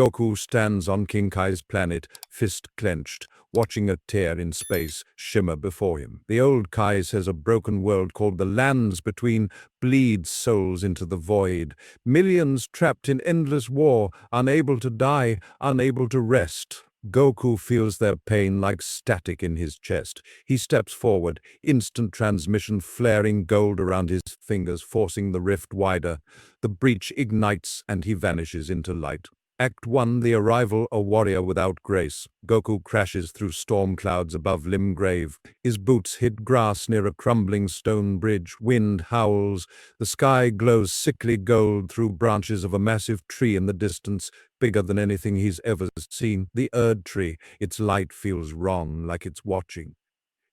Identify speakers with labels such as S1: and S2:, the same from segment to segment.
S1: Goku stands on King Kai's planet, fist clenched, watching a tear in space shimmer before him. The old Kai says a broken world called the Lands Between bleeds souls into the void. Millions trapped in endless war, unable to die, unable to rest. Goku feels their pain like static in his chest. He steps forward, instant transmission flaring gold around his fingers, forcing the rift wider. The breach ignites and he vanishes into light. Act 1, The Arrival, a warrior without grace. Goku crashes through storm clouds above Limgrave. His boots hit grass near a crumbling stone bridge. Wind howls. The sky glows sickly gold through branches of a massive tree in the distance, bigger than anything he's ever seen. The Erd tree. Its light feels wrong, like it's watching.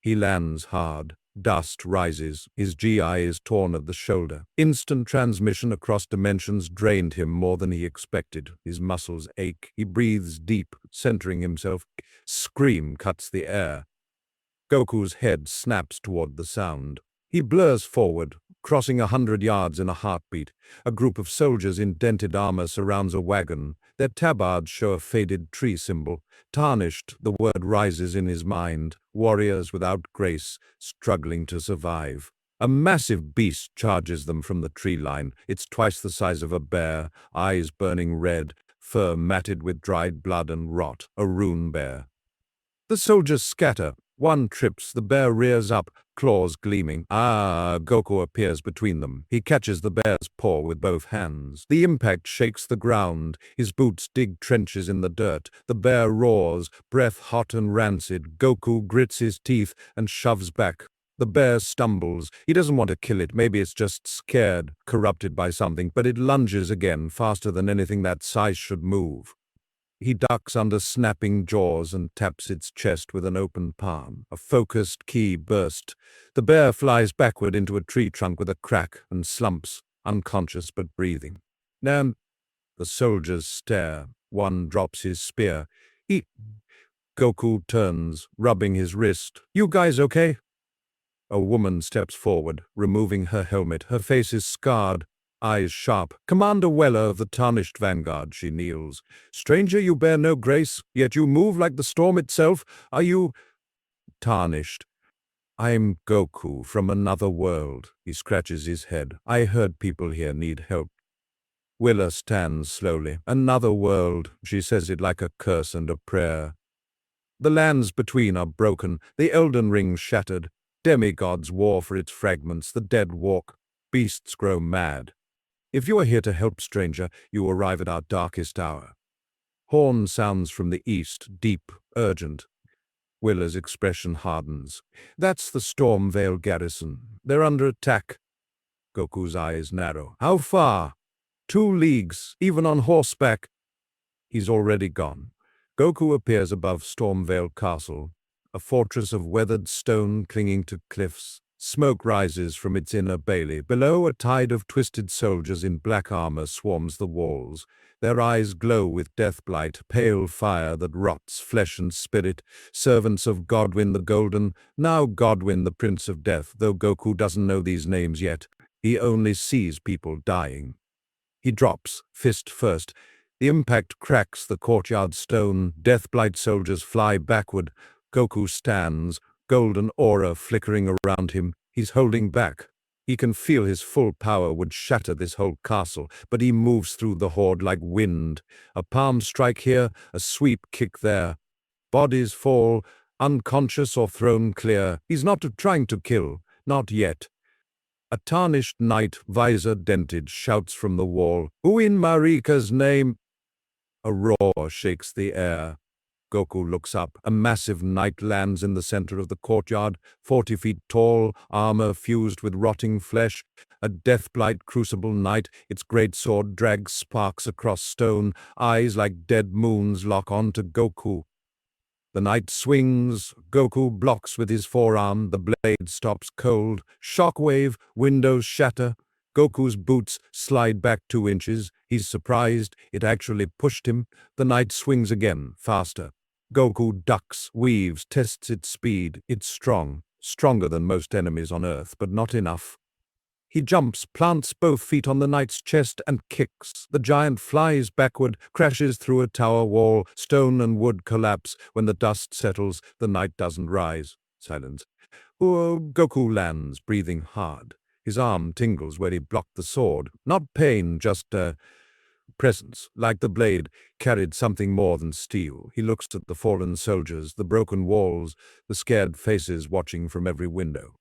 S1: He lands hard. Dust rises. His GI is torn at the shoulder. Instant transmission across dimensions drained him more than he expected. His muscles ache. He breathes deep, centering himself. Scream cuts the air. Goku's head snaps toward the sound. He blurs forward, crossing 100 yards in a heartbeat. A group of soldiers in dented armor surrounds a wagon. Their tabards show a faded tree symbol. Tarnished, the word rises in his mind. Warriors without grace, struggling to survive. A massive beast charges them from the tree line. It's twice the size of a bear, eyes burning red, fur matted with dried blood and rot. A rune bear. The soldiers scatter. One trips, the bear rears up, claws gleaming. Goku appears between them. He catches the bear's paw with both hands. The impact shakes the ground. His boots dig trenches in the dirt. The bear roars, breath hot and rancid. Goku grits his teeth and shoves back. The bear stumbles. He doesn't want to kill it. Maybe it's just scared, corrupted by something, but it lunges again, faster than anything that size should move. He ducks under snapping jaws and taps its chest with an open palm. A focused key burst. The bear flies backward into a tree trunk with a crack and slumps, unconscious but breathing. Now, the soldiers stare. One drops his spear. Goku turns, rubbing his wrist. "You guys okay?" A woman steps forward, removing her helmet. Her face is scarred. Eyes sharp. "Commander Weller of the Tarnished Vanguard," she kneels. "Stranger, you bear no grace, yet you move like the storm itself. Are you tarnished?" "I'm Goku from another world." He scratches his head. "I heard people here need help." Willa stands slowly. "Another world." She says it like a curse and a prayer. The lands between are broken, the Elden Ring shattered. Demigods war for its fragments, the dead walk. Beasts grow mad. "If you are here to help, stranger, you arrive at our darkest hour." Horn sounds from the east, deep, urgent. Willa's expression hardens. "That's the Stormvale garrison. They're under attack." Goku's eyes narrow. "How far?" 2 leagues, even on horseback." He's already gone. Goku appears above Stormvale Castle, a fortress of weathered stone clinging to cliffs. Smoke rises from its inner bailey. Below, a tide of twisted soldiers in black armor swarms the walls. Their eyes glow with deathblight, pale fire that rots flesh and spirit. Servants of Godwin the Golden, now Godwin the Prince of Death, though Goku doesn't know these names yet. He only sees people dying. He drops, fist first. The impact cracks the courtyard stone. Deathblight soldiers fly backward. Goku stands, golden aura flickering around him. He's holding back. He can feel his full power would shatter this whole castle, but he moves through the horde like wind. A palm strike here, a sweep kick there. Bodies fall, unconscious or thrown clear. He's not trying to kill, not yet. A tarnished knight, visor dented, shouts from the wall, "Who in Marika's name?" A roar shakes the air. Goku looks up. A massive knight lands in the center of the courtyard, 40 feet tall, armor fused with rotting flesh. A deathblight crucible knight, its great sword drags sparks across stone. Eyes like dead moons lock onto Goku. The knight swings. Goku blocks with his forearm. The blade stops cold. Shockwave, windows shatter. Goku's boots slide back 2 inches. He's surprised. It actually pushed him. The knight swings again, faster. Goku ducks, weaves, tests its speed. It's strong. Stronger than most enemies on Earth, but not enough. He jumps, plants both feet on the knight's chest, and kicks. The giant flies backward, crashes through a tower wall. Stone and wood collapse. When the dust settles, the knight doesn't rise. Silence. Goku lands, breathing hard. His arm tingles where he blocked the sword. Not pain, just presence. Like the blade carried something more than steel. He looks at the fallen soldiers, the broken walls, the scared faces watching from every window.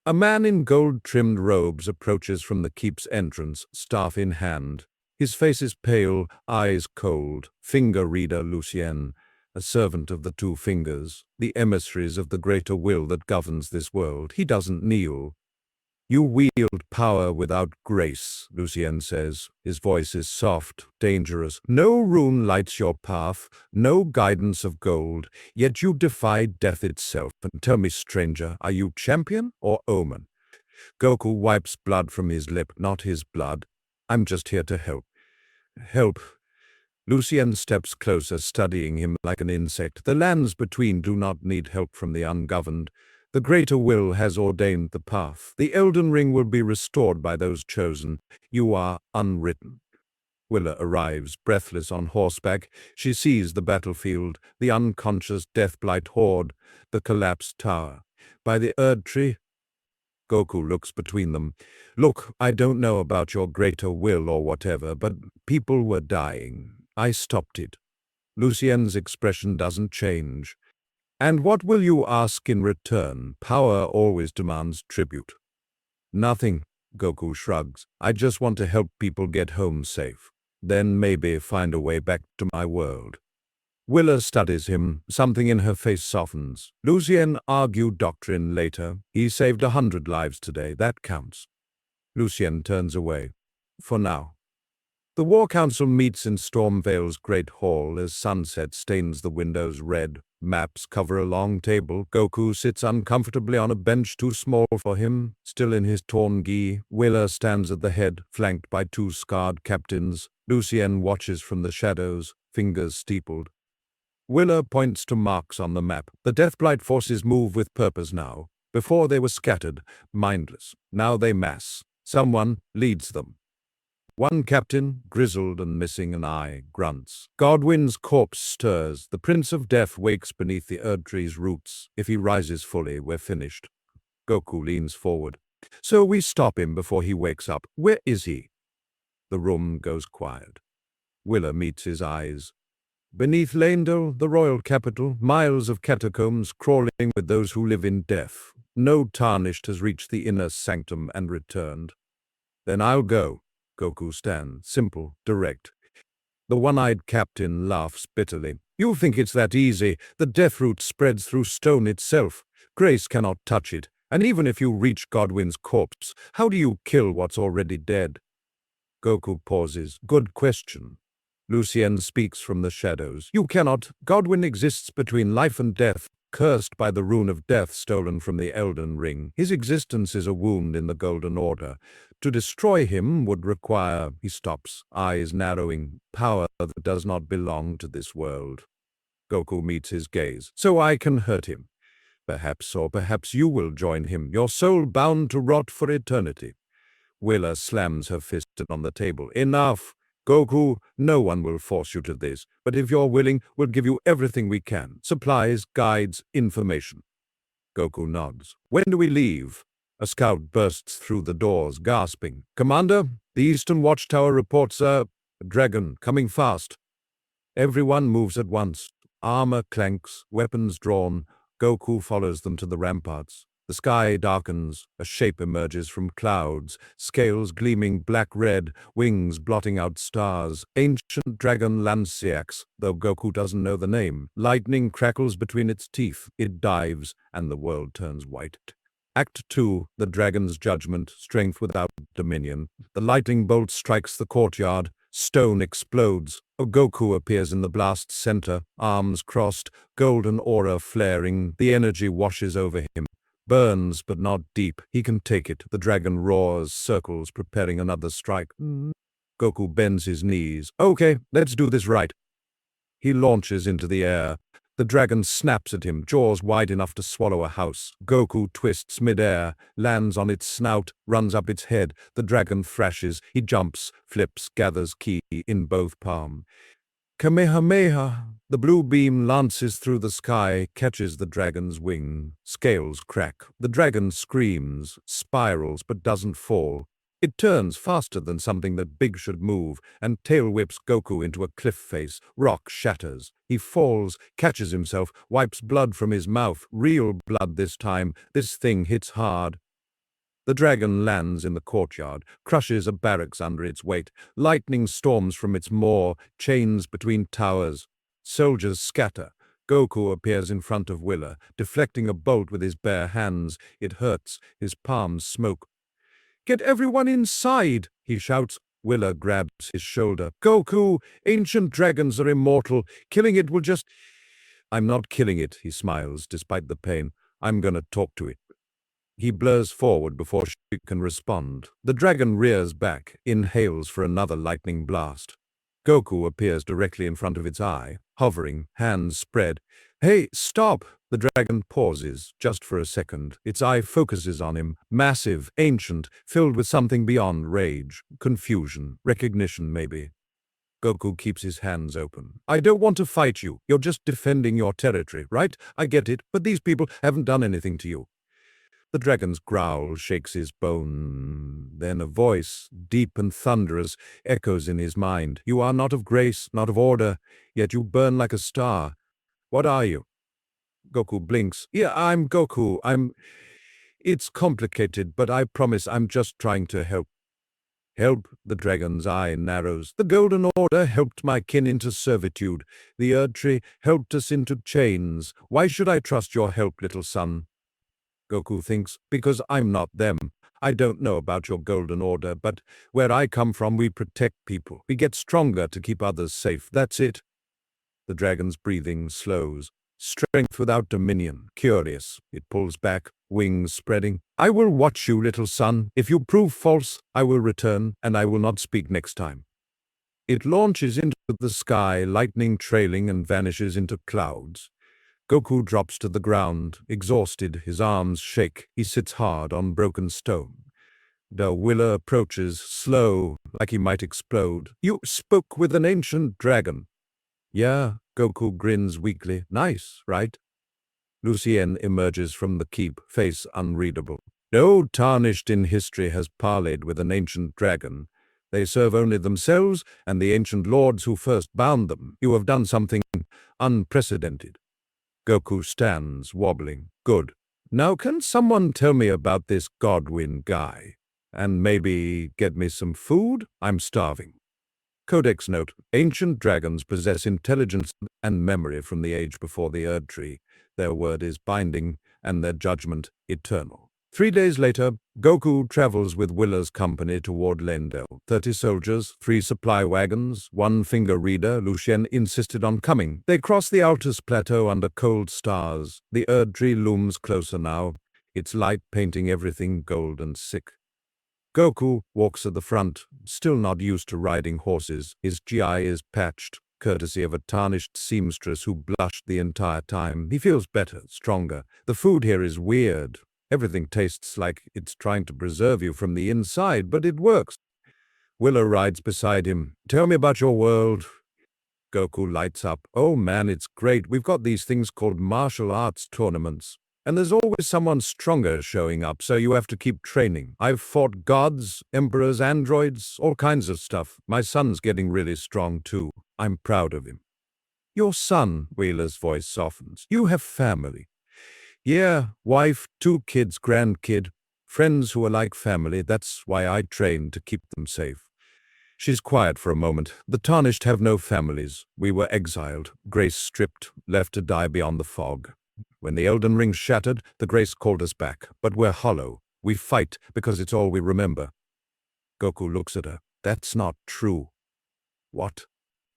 S1: A man in gold-trimmed robes approaches from the keep's entrance, staff in hand. His face is pale, eyes cold. Finger reader Lucien, a servant of the two fingers, the emissaries of the greater will that governs this world. He doesn't kneel. You wield power without grace, Lucien says. His voice is soft, dangerous. No rune lights your path, no guidance of gold, yet you defy death itself. And tell me, stranger, are you champion or omen? Goku wipes blood from his lip, not his blood. I'm just here to help. Help. Lucien steps closer, studying him like an insect. The lands between do not need help from the ungoverned. The greater will has ordained the path. The Elden Ring will be restored by those chosen. You are unwritten. Willa arrives, breathless on horseback. She sees the battlefield, the unconscious Deathblight horde, the collapsed tower. By the Erd tree, Goku looks between them. Look, I don't know about your greater will or whatever, but people were dying. I stopped it. Lucien's expression doesn't change. And what will you ask in return? Power always demands tribute. Nothing, Goku shrugs. I just want to help people get home safe. Then maybe find a way back to my world. Willa studies him. Something in her face softens. Lucien argued doctrine later. He saved 100 lives today. That counts. Lucien turns away. For now. The War Council meets in Stormvale's great hall as sunset stains the windows red. Maps cover a long table. Goku sits uncomfortably on a bench too small for him, still in his torn gi. Willa stands at the head, flanked by two scarred captains. Lucien watches from the shadows, fingers steepled. Willa points to marks on the map. The Deathblight forces move with purpose now. Before they were scattered, mindless. Now they mass. Someone leads them. One captain, grizzled and missing an eye, grunts. Godwin's corpse stirs. The Prince of Death wakes beneath the Erd tree's roots. If he rises fully, we're finished. Goku leans forward. So we stop him before he wakes up. Where is he? The room goes quiet. Willa meets his eyes. Beneath Lendel, the royal capital, miles of catacombs crawling with those who live in death. No tarnished has reached the inner sanctum and returned. Then I'll go. Goku stands, simple, direct. The one-eyed captain laughs bitterly. You think it's that easy. The death root spreads through stone itself. Grace cannot touch it. And even if you reach Godwin's corpse, how do you kill what's already dead? Goku pauses. Good question. Lucien speaks from the shadows. You cannot. Godwin exists between life and death, cursed by the rune of death stolen from the Elden Ring. His existence is a wound in the Golden Order. To destroy him would require, he stops, eyes narrowing, power that does not belong to this world. Goku meets his gaze. So I can hurt him. Perhaps, or perhaps you will join him, your soul bound to rot for eternity. Willa slams her fist on the table. Enough! Goku, no one will force you to this, but if you're willing, we'll give you everything we can. Supplies, guides, information. Goku nods. When do we leave? A scout bursts through the doors, gasping. Commander, the Eastern Watchtower reports a dragon coming fast. Everyone moves at once. Armor clanks, weapons drawn. Goku follows them to the ramparts. The sky darkens. A shape emerges from clouds, scales gleaming black-red, wings blotting out stars. Ancient dragon Lanciax, though Goku doesn't know the name. Lightning crackles between its teeth. It dives, and the world turns white. Act 2, the dragon's judgment, strength without dominion. The lightning bolt strikes the courtyard. Stone explodes. Goku appears in the blast's center, arms crossed, golden aura flaring. The energy washes over him. Burns, but not deep. He can take it. The dragon roars, circles, preparing another strike. Goku bends his knees. Okay, let's do this right. He launches into the air. The dragon snaps at him, jaws wide enough to swallow a house. Goku twists midair, lands on its snout, runs up its head. The dragon thrashes. He jumps, flips, gathers ki in both palms. Kamehameha! The blue beam lances through the sky, catches the dragon's wing. Scales crack. The dragon screams, spirals, but doesn't fall. It turns faster than something that big should move, and tail whips Goku into a cliff face. Rock shatters. He falls, catches himself, wipes blood from his mouth. Real blood this time. This thing hits hard. The dragon lands in the courtyard, crushes a barracks under its weight. Lightning storms from its maw, chains between towers. Soldiers scatter. Goku appears in front of Willa, deflecting a bolt with his bare hands. It hurts. His palms smoke. "Get everyone inside!" he shouts. Willa grabs his shoulder. "Goku, ancient dragons are immortal. Killing it will just—" "I'm not killing it," he smiles, despite the pain. "I'm gonna talk to it." He blurs forward before she can respond. The dragon rears back, inhales for another lightning blast. Goku appears directly in front of its eye, hovering, hands spread. "Hey, stop!" The dragon pauses, just for a second. Its eye focuses on him, massive, ancient, filled with something beyond rage, confusion, recognition maybe. Goku keeps his hands open. "I don't want to fight you. You're just defending your territory, right? I get it, but these people haven't done anything to you." The dragon's growl shakes his bone. Then a voice, deep and thunderous, echoes in his mind. "You are not of grace, not of order, yet you burn like a star. What are you?" Goku blinks. "Yeah, I'm Goku. It's complicated, but I promise I'm just trying to help." "Help?" The dragon's eye narrows. "The Golden Order helped my kin into servitude. The Erdtree helped us into chains. Why should I trust your help, little son?" Goku thinks, "Because I'm not them. I don't know about your Golden Order, but where I come from, we protect people. We get stronger to keep others safe. That's it." The dragon's breathing slows. Strength without dominion. Curious. It pulls back, wings spreading. "I will watch you, little son. If you prove false, I will return, and I will not speak next time." It launches into the sky, lightning trailing, and vanishes into clouds. Goku drops to the ground, exhausted, his arms shake. He sits hard on broken stone. Willa approaches, slow, like he might explode. "You spoke with an ancient dragon." "Yeah," Goku grins weakly. "Nice, right?" Lucien emerges from the keep, face unreadable. "No tarnished in history has parleyed with an ancient dragon. They serve only themselves and the ancient lords who first bound them. You have done something unprecedented." Goku stands, wobbling. "Good. Now can someone tell me about this Godwin guy? And maybe get me some food? I'm starving." Codex note: ancient dragons possess intelligence and memory from the age before the Erdtree. Their word is binding, and their judgment eternal. 3 days later, Goku travels with Willa's company toward Lendel. 30 soldiers, 3 supply wagons, 1 finger reader. Lucien insisted on coming. They cross the Altus Plateau under cold stars. The Erdtree looms closer now, its light painting everything gold and sick. Goku walks at the front, still not used to riding horses. His GI is patched, courtesy of a tarnished seamstress who blushed the entire time. He feels better, stronger. The food here is weird. Everything tastes like it's trying to preserve you from the inside, but it works. Willa rides beside him. "Tell me about your world." Goku lights up. "Oh man, it's great. We've got these things called martial arts tournaments. And there's always someone stronger showing up, so you have to keep training. I've fought gods, emperors, androids, all kinds of stuff. My son's getting really strong too. I'm proud of him." "Your son," Wheeler's voice softens. "You have family." "Yeah, wife, 2 kids, grandkid, friends who are like family. That's why I train, to keep them safe." She's quiet for a moment. "The tarnished have no families. We were exiled, grace stripped, left to die beyond the fog. When the Elden Ring shattered, the grace called us back. But we're hollow. We fight because it's all we remember." Goku looks at her. "That's not true." "What?"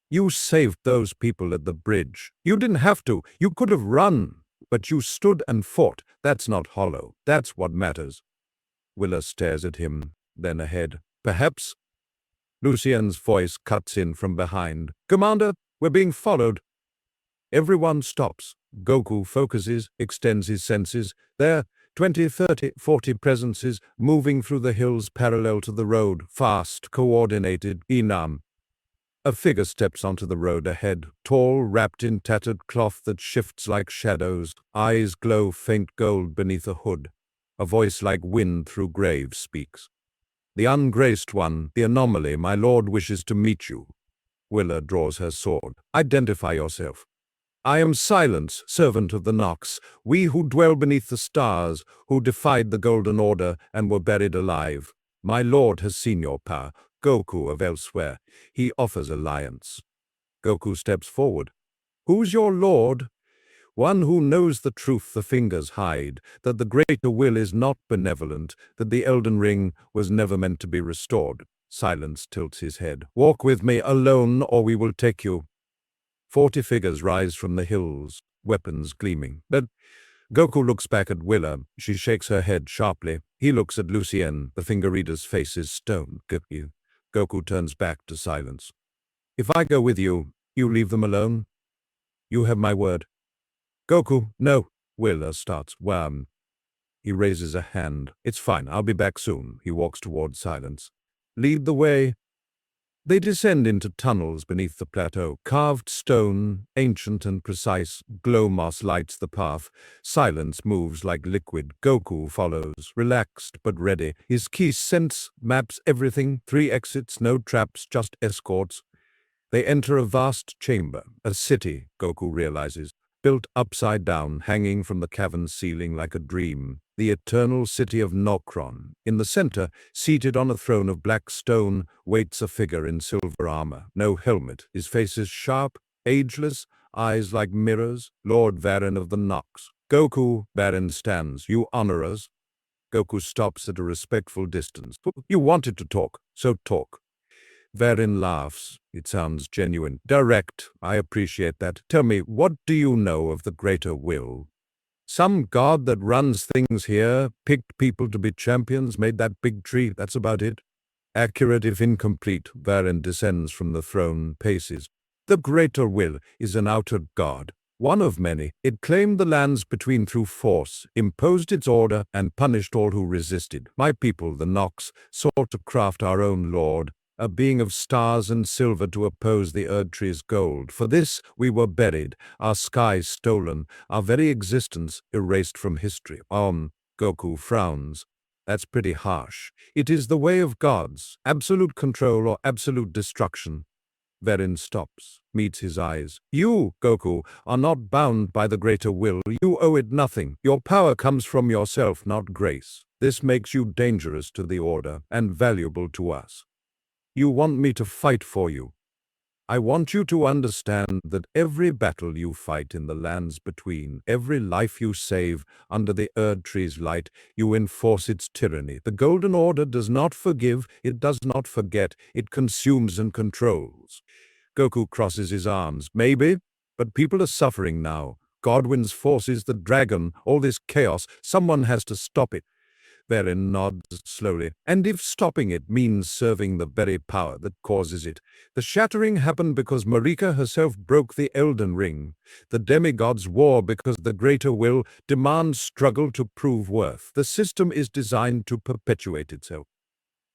S1: "You saved those people at the bridge. You didn't have to. You could have run. But you stood and fought. That's not hollow. That's what matters." Willa stares at him, then ahead. "Perhaps." Lucien's voice cuts in from behind. "Commander, we're being followed." Everyone stops. Goku focuses, extends his senses. There, 20, 30, 40 presences moving through the hills parallel to the road, fast, coordinated. Inam. A figure steps onto the road ahead, tall, wrapped in tattered cloth that shifts like shadows. Eyes glow faint gold beneath a hood. A voice like wind through graves speaks. The ungraced one, the anomaly, my lord wishes to meet you. Willa draws her sword. Identify yourself. I am Silence, servant of the Nox, we who dwell beneath the stars, who defied the Golden Order and were buried alive. My lord has seen your power, Goku of elsewhere. He offers alliance. Goku steps forward. Who's your lord? One who knows the truth the fingers hide, that the greater will is not benevolent, that the Elden Ring was never meant to be restored. Silence tilts his head. Walk with me alone, or we will take you. 40 figures rise from the hills, weapons gleaming. But Goku looks back at Willa. She shakes her head sharply. He looks at Lucien. The finger reader's face is stone. Goku turns back to Silence. If I go with you, you leave them alone? You have my word. Goku, no. Willa starts. Wham. He raises a hand. It's fine, I'll be back soon. He walks toward Silence. Lead the way. They descend into tunnels beneath the plateau. Carved stone, ancient and precise, glow moss lights the path. Silence moves like liquid. Goku follows, relaxed but ready. His key sense maps everything. 3 exits, no traps, just escorts. They enter a vast chamber, a city, Goku realizes, built upside down, hanging from the cavern's ceiling like a dream. The eternal city of Nokron. In the center, seated on a throne of black stone, waits a figure in silver armor. No helmet. His face is sharp, ageless, eyes like mirrors. Lord Varen of the Nox. Goku, Varen stands. You honor us? Goku stops at a respectful distance. You wanted to talk, so talk. Varen laughs. It sounds genuine. Direct. I appreciate that. Tell me, what do you know of the greater will? Some god that runs things here, picked people to be champions, made that big tree, that's about it. Accurate if incomplete, Varen descends from the throne, paces. The greater will is an outer god, one of many. It claimed the lands between through force, imposed its order, and punished all who resisted. My people, the Nox, sought to craft our own lord, a being of stars and silver to oppose the Erdtree's gold. For this we were buried, our skies stolen, our very existence erased from history. Goku frowns. That's pretty harsh. It is the way of gods, absolute control or absolute destruction. Varen stops, meets his eyes. You, Goku, are not bound by the greater will. You owe it nothing. Your power comes from yourself, not grace. This makes you dangerous to the Order and valuable to us. You want me to fight for you. I want you to understand that every battle you fight in the lands between, every life you save under the Erdtree's light, you enforce its tyranny. The Golden Order does not forgive, it does not forget, it consumes and controls. Goku crosses his arms. Maybe, but people are suffering now. Godwin's forces, the dragon, all this chaos, someone has to stop it. Varen nods slowly. And if stopping it means serving the very power that causes it. The shattering happened because Marika herself broke the Elden Ring. The demigods war because the greater will demands struggle to prove worth. The system is designed to perpetuate itself.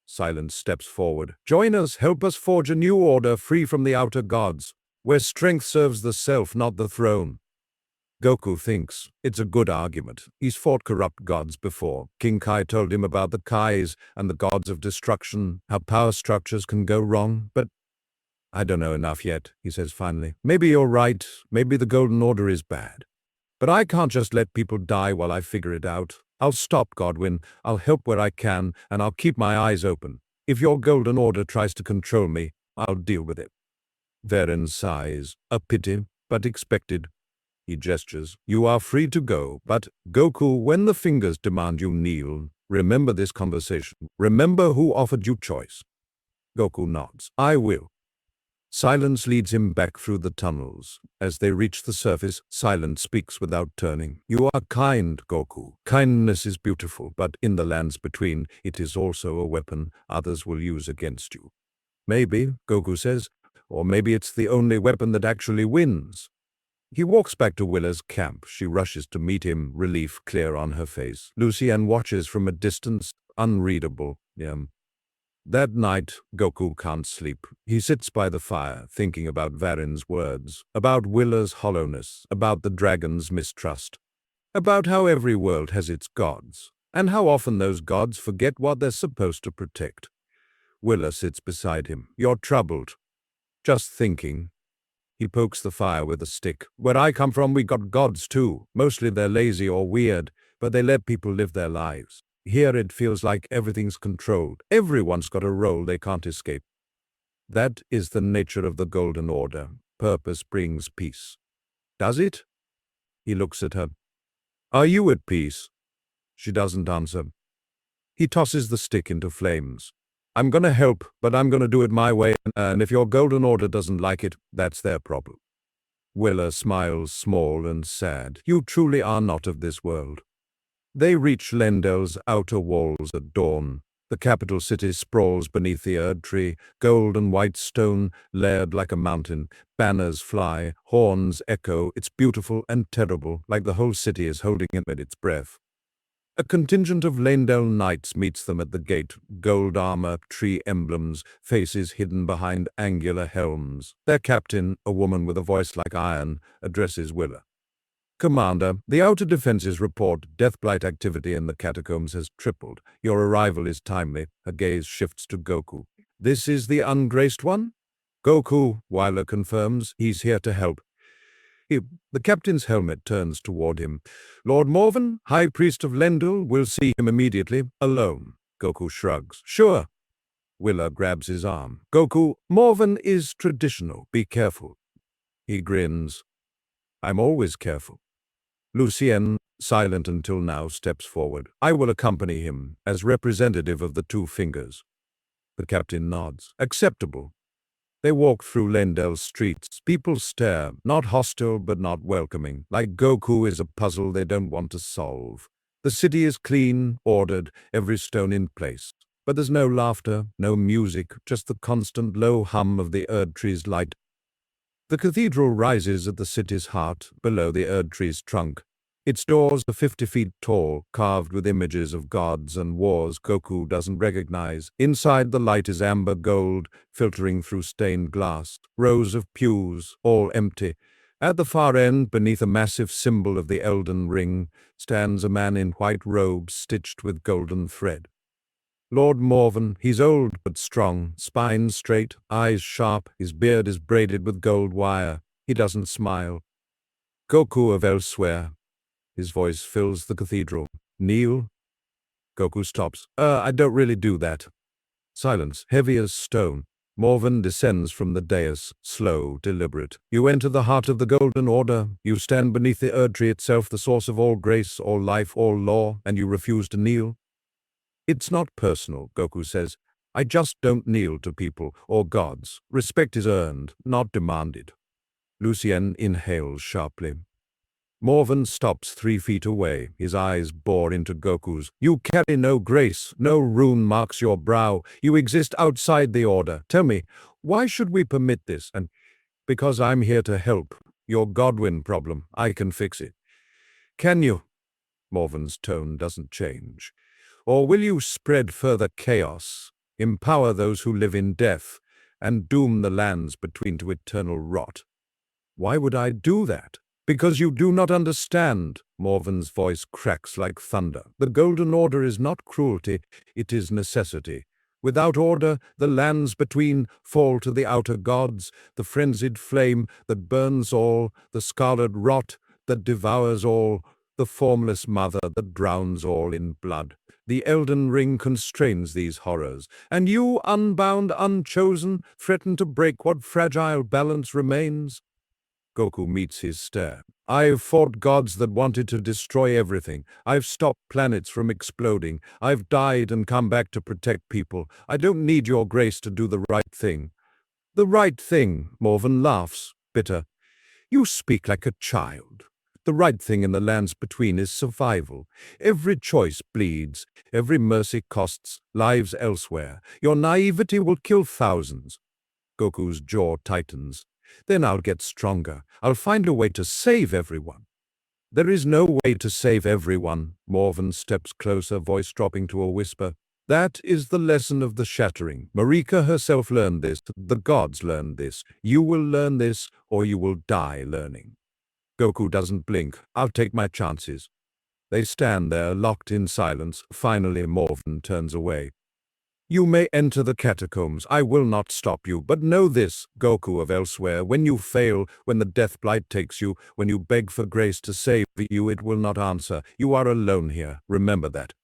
S1: Silence steps forward. Join us, help us forge a new order free from the outer gods, where strength serves the self, not the throne. Goku thinks it's a good argument. He's fought corrupt gods before. King Kai told him about the Kais and the gods of destruction, how power structures can go wrong, but I don't know enough yet, he says finally. Maybe you're right, maybe the Golden Order is bad. But I can't just let people die while I figure it out. I'll stop Godwin, I'll help where I can, and I'll keep my eyes open. If your Golden Order tries to control me, I'll deal with it. Varen sighs, a pity, but expected. He gestures. You are free to go, but Goku, when the fingers demand you kneel, remember this conversation. Remember who offered you choice. Goku nods. I will. Silence leads him back through the tunnels. As they reach the surface, Silence speaks without turning. You are kind, Goku. Kindness is beautiful, but in the lands between, it is also a weapon others will use against you. Maybe, Goku says, or maybe it's the only weapon that actually wins. He walks back to Willa's camp. She rushes to meet him, relief clear on her face. Lucienne watches from a distance, unreadable. That night, Goku can't sleep. He sits by the fire, thinking about Varin's words, about Willa's hollowness, about the dragon's mistrust, about how every world has its gods, and how often those gods forget what they're supposed to protect. Willa sits beside him. You're troubled. Just thinking. He pokes the fire with a stick. Where I come from, we got gods too. Mostly they're lazy or weird, but they let people live their lives. Here it feels like everything's controlled. Everyone's got a role they can't escape. That is the nature of the Golden Order. Purpose brings peace. Does it? He looks at her. Are you at peace? She doesn't answer. He tosses the stick into flames. I'm gonna help, but I'm gonna do it my way, and if your Golden Order doesn't like it, that's their problem. Willa smiles small and sad. You truly are not of this world. They reach Lendel's outer walls at dawn. The capital city sprawls beneath the Erd tree, gold and white stone layered like a mountain. Banners fly, horns echo. It's beautiful and terrible, like the whole city is holding it at its breath. A contingent of Lendel knights meets them at the gate, gold armor, tree emblems, faces hidden behind angular helms. Their captain, a woman with a voice like iron, addresses Willa. Commander, the outer defenses report Deathblight activity in the catacombs has tripled. Your arrival is timely. Her gaze shifts to Goku. This is the ungraced one? Goku, Willa confirms. He's here to help. The captain's helmet turns toward him. Lord Morven, High Priest of Lendel, will see him immediately, alone. Goku shrugs. Sure. Willa grabs his arm. Goku, Morven is traditional. Be careful. He grins. I'm always careful. Lucienne, silent until now, steps forward. I will accompany him, as representative of the Two Fingers. The captain nods. Acceptable. They walk through Lendel's streets. People stare, not hostile but not welcoming, like Goku is a puzzle they don't want to solve. The city is clean, ordered, every stone in place. But there's no laughter, no music, just the constant low hum of the Erd tree's light. The cathedral rises at the city's heart, below the Erd tree's trunk. Its doors are 50 feet tall, carved with images of gods and wars Goku doesn't recognize. Inside, the light is amber gold, filtering through stained glass. Rows of pews, all empty. At the far end, beneath a massive symbol of the Elden Ring, stands a man in white robes stitched with golden thread. Lord Morven, he's old but strong, spine straight, eyes sharp, his beard is braided with gold wire. He doesn't smile. Goku of elsewhere. His voice fills the cathedral. Kneel? Goku stops. I don't really do that. Silence, heavy as stone. Morven descends from the dais, slow, deliberate. You enter the heart of the Golden Order. You stand beneath the Erd tree itself, the source of all grace, all life, all law, and you refuse to kneel? It's not personal, Goku says. I just don't kneel to people or gods. Respect is earned, not demanded. Lucienne inhales sharply. Morven stops 3 feet away. His eyes bore into Goku's. You carry no grace, no rune marks your brow. You exist outside the order. Tell me, why should we permit this? And because I'm here to help. Your Godwin problem, I can fix it. Can you? Morven's tone doesn't change. Or will you spread further chaos, empower those who live in death, and doom the lands between to eternal rot? Why would I do that? Because you do not understand. Morven's voice cracks like thunder. The Golden Order is not cruelty, it is necessity. Without order, the lands between fall to the outer gods, the frenzied flame that burns all, the scarlet rot that devours all, the formless mother that drowns all in blood. The Elden Ring constrains these horrors, and you, unbound, unchosen, threaten to break what fragile balance remains? Goku meets his stare. I've fought gods that wanted to destroy everything. I've stopped planets from exploding. I've died and come back to protect people. I don't need your grace to do the right thing. The right thing, Morven laughs, bitter. You speak like a child. The right thing in the lands between is survival. Every choice bleeds. Every mercy costs lives elsewhere. Your naivety will kill thousands. Goku's jaw tightens. Then I'll get stronger. I'll find a way to save everyone. There is no way to save everyone. Morven steps closer, voice dropping to a whisper. That is the lesson of the shattering. Marika herself learned this. The gods learned this. You will learn this, or you will die learning. Goku doesn't blink. I'll take my chances. They stand there, locked in silence. Finally, Morven turns away. You may enter the catacombs. I will not stop you. But know this, Goku of elsewhere, when you fail, when the death blight takes you, when you beg for grace to save you, it will not answer. You are alone here. Remember that.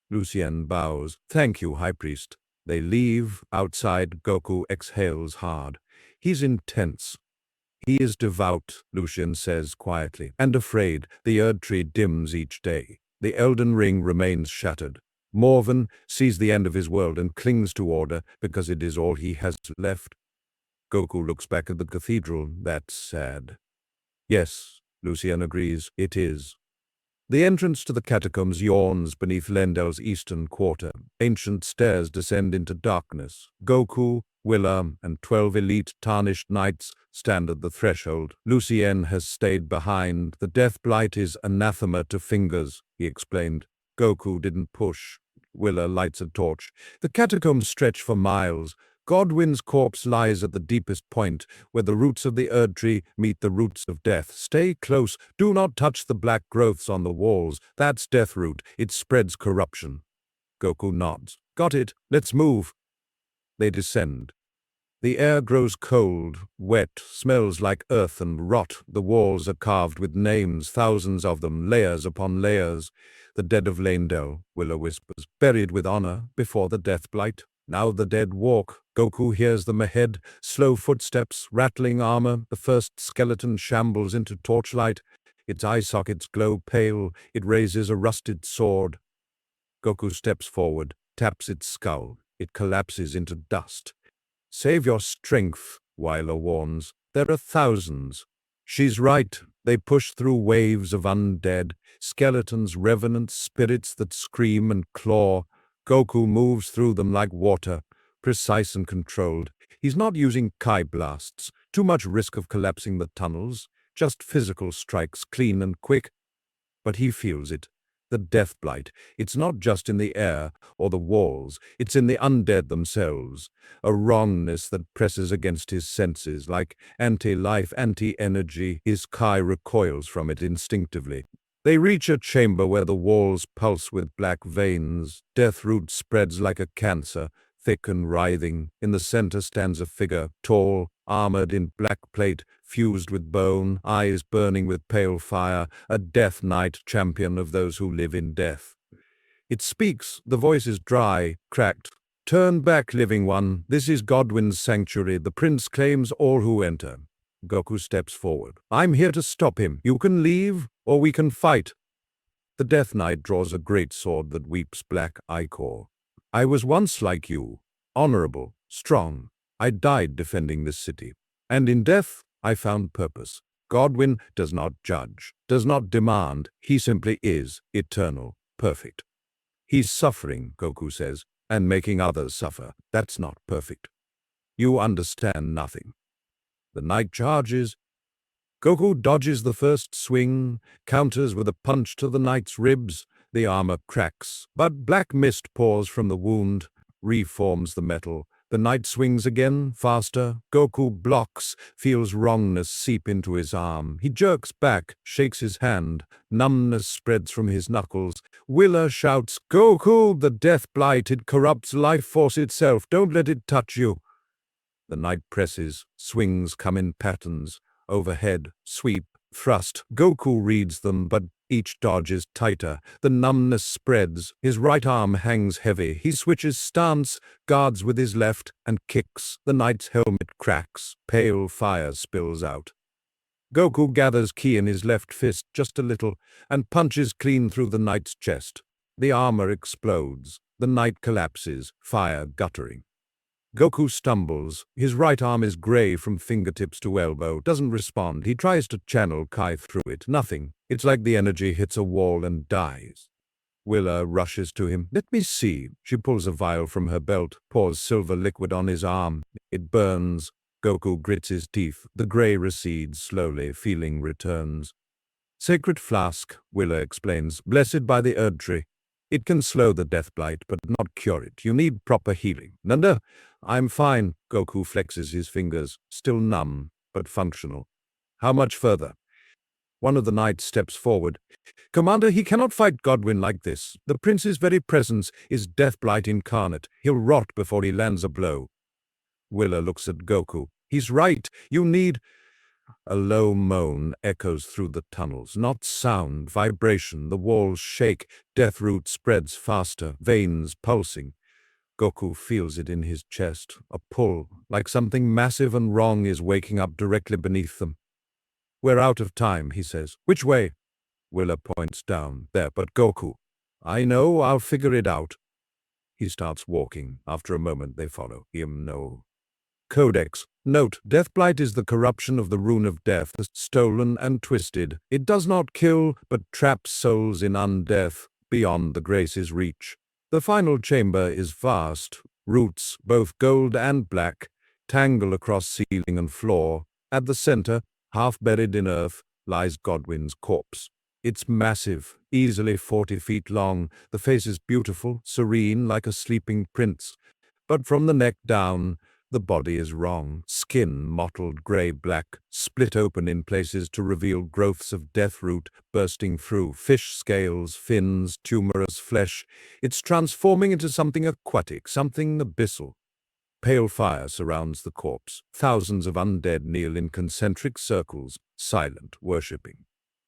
S1: Lucien bows. Thank you, High Priest. They leave. Outside, Goku exhales hard. He's intense. He is devout, Lucien says quietly, and afraid. The Erd Tree dims each day. The Elden Ring remains shattered. Morven sees the end of his world and clings to order because it is all he has left. Goku looks back at the cathedral. That's sad. Yes, Lucien agrees, it is. The entrance to the catacombs yawns beneath Lendel's eastern quarter. Ancient stairs descend into darkness. Goku, Willa, and 12 elite tarnished knights stand at the threshold. Lucien has stayed behind. The death blight is anathema to fingers, he explained. Goku didn't push. Willa lights a torch. The catacombs stretch for miles. Godwin's corpse lies at the deepest point, where the roots of the Erd Tree meet the roots of death. Stay close. Do not touch the black growths on the walls. That's death root. It spreads corruption. Goku nods. Got it. Let's move. They descend. The air grows cold, wet, smells like earth and rot. The walls are carved with names, thousands of them, layers upon layers. The dead of Lendel, Willa whispers, buried with honor before the death blight. Now the dead walk. Goku hears them ahead, slow footsteps, rattling armor. The first skeleton shambles into torchlight. Its eye sockets glow pale. It raises a rusted sword. Goku steps forward, taps its skull. It collapses into dust. Save your strength, Willa warns. There are thousands. She's right. They push through waves of undead, skeletons, revenant spirits that scream and claw. Goku moves through them like water, precise and controlled. He's not using Kai blasts. Too much risk of collapsing the tunnels. Just physical strikes, clean and quick. But he feels it. The death blight. It's not just in the air or the walls. It's in the undead themselves. A wrongness that presses against his senses like anti-life, anti-energy. His Kai recoils from it instinctively. They reach a chamber where the walls pulse with black veins. Death root spreads like a cancer, thick and writhing. In the center stands a figure, tall, armored in black plate, fused with bone, eyes burning with pale fire, a death knight, champion of those who live in death. It speaks. The voice is dry, cracked. Turn back, living one. This is Godwin's sanctuary. The prince claims all who enter. Goku steps forward. I'm here to stop him. You can leave, or we can fight. The Death Knight draws a great sword that weeps black ichor. I was once like you, honorable, strong. I died defending this city. And in death, I found purpose. Godwin does not judge, does not demand. He simply is, eternal, perfect. He's suffering, Goku says, and making others suffer. That's not perfect. You understand nothing. The knight charges. Goku dodges the first swing, counters with a punch to the knight's ribs. The armor cracks, but black mist pours from the wound, reforms the metal. The knight swings again, faster. Goku blocks, feels wrongness seep into his arm. He jerks back, shakes his hand. Numbness spreads from his knuckles. Willa shouts, Goku, the death blight, it corrupts life force itself. Don't let it touch you. The knight presses, swings come in patterns. Overhead, sweep, thrust. Goku reads them, but each dodge is tighter. The numbness spreads. His right arm hangs heavy. He switches stance, guards with his left, and kicks. The knight's helmet cracks. Pale fire spills out. Goku gathers ki in his left fist just a little, and punches clean through the knight's chest. The armor explodes. The knight collapses, fire guttering. Goku stumbles. His right arm is gray from fingertips to elbow. Doesn't respond. He tries to channel Kai through it. Nothing. It's like the energy hits a wall and dies. Willa rushes to him. Let me see. She pulls a vial from her belt, pours silver liquid on his arm. It burns. Goku grits his teeth. The gray recedes slowly, feeling returns. Sacred flask, Willa explains, blessed by the Erd tree. It can slow the death blight, but not cure it. You need proper healing. Nanda, I'm fine. Goku flexes his fingers, still numb, but functional. How much further? One of the knights steps forward. Commander, he cannot fight Godwin like this. The prince's very presence is death blight incarnate. He'll rot before he lands a blow. Willa looks at Goku. He's right. You need... A low moan echoes through the tunnels. Not sound, vibration. The walls shake. Deathroot spreads faster, veins pulsing. Goku feels it in his chest. A pull, like something massive and wrong is waking up directly beneath them. We're out of time, he says. Which way? Willa points down. There, but Goku. I know, I'll figure it out. He starts walking. After a moment they follow. Him no. Codex. Note, Deathblight is the corruption of the rune of death, stolen and twisted. It does not kill, but traps souls in undeath, beyond the grace's reach. The final chamber is vast. Roots, both gold and black, tangle across ceiling and floor. At the center, half buried in earth, lies Godwin's corpse. It's massive, easily 40 feet long. The face is beautiful, serene, like a sleeping prince. But from the neck down, the body is wrong. Skin mottled gray-black, split open in places to reveal growths of deathroot bursting through. Fish scales, fins, tumorous flesh. It's transforming into something aquatic, something abyssal. Pale fire surrounds the corpse. Thousands of undead kneel in concentric circles, silent, worshipping.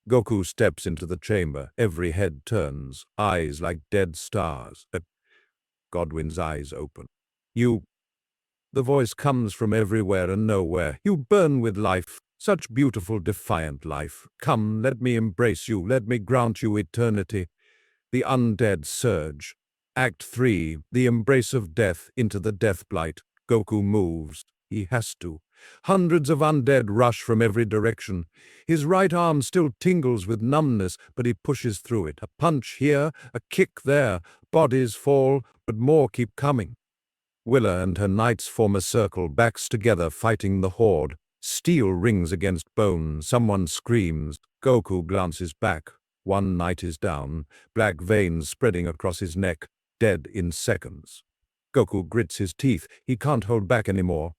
S1: Goku steps into the chamber. Every head turns, eyes like dead stars. Godwin's eyes open. You... The voice comes from everywhere and nowhere. You burn with life, such beautiful, defiant life. Come, let me embrace you, let me grant you eternity. The undead surge. Act 3, the embrace of death into the death blight. Goku moves. He has to. Hundreds of undead rush from every direction. His right arm still tingles with numbness, but he pushes through it. A punch here, a kick there. Bodies fall, but more keep coming. Willa and her knights form a circle, backs together, fighting the horde. Steel rings against bone. Someone screams. Goku glances back. One knight is down, black veins spreading across his neck, dead in seconds. Goku grits his teeth. He can't hold back anymore.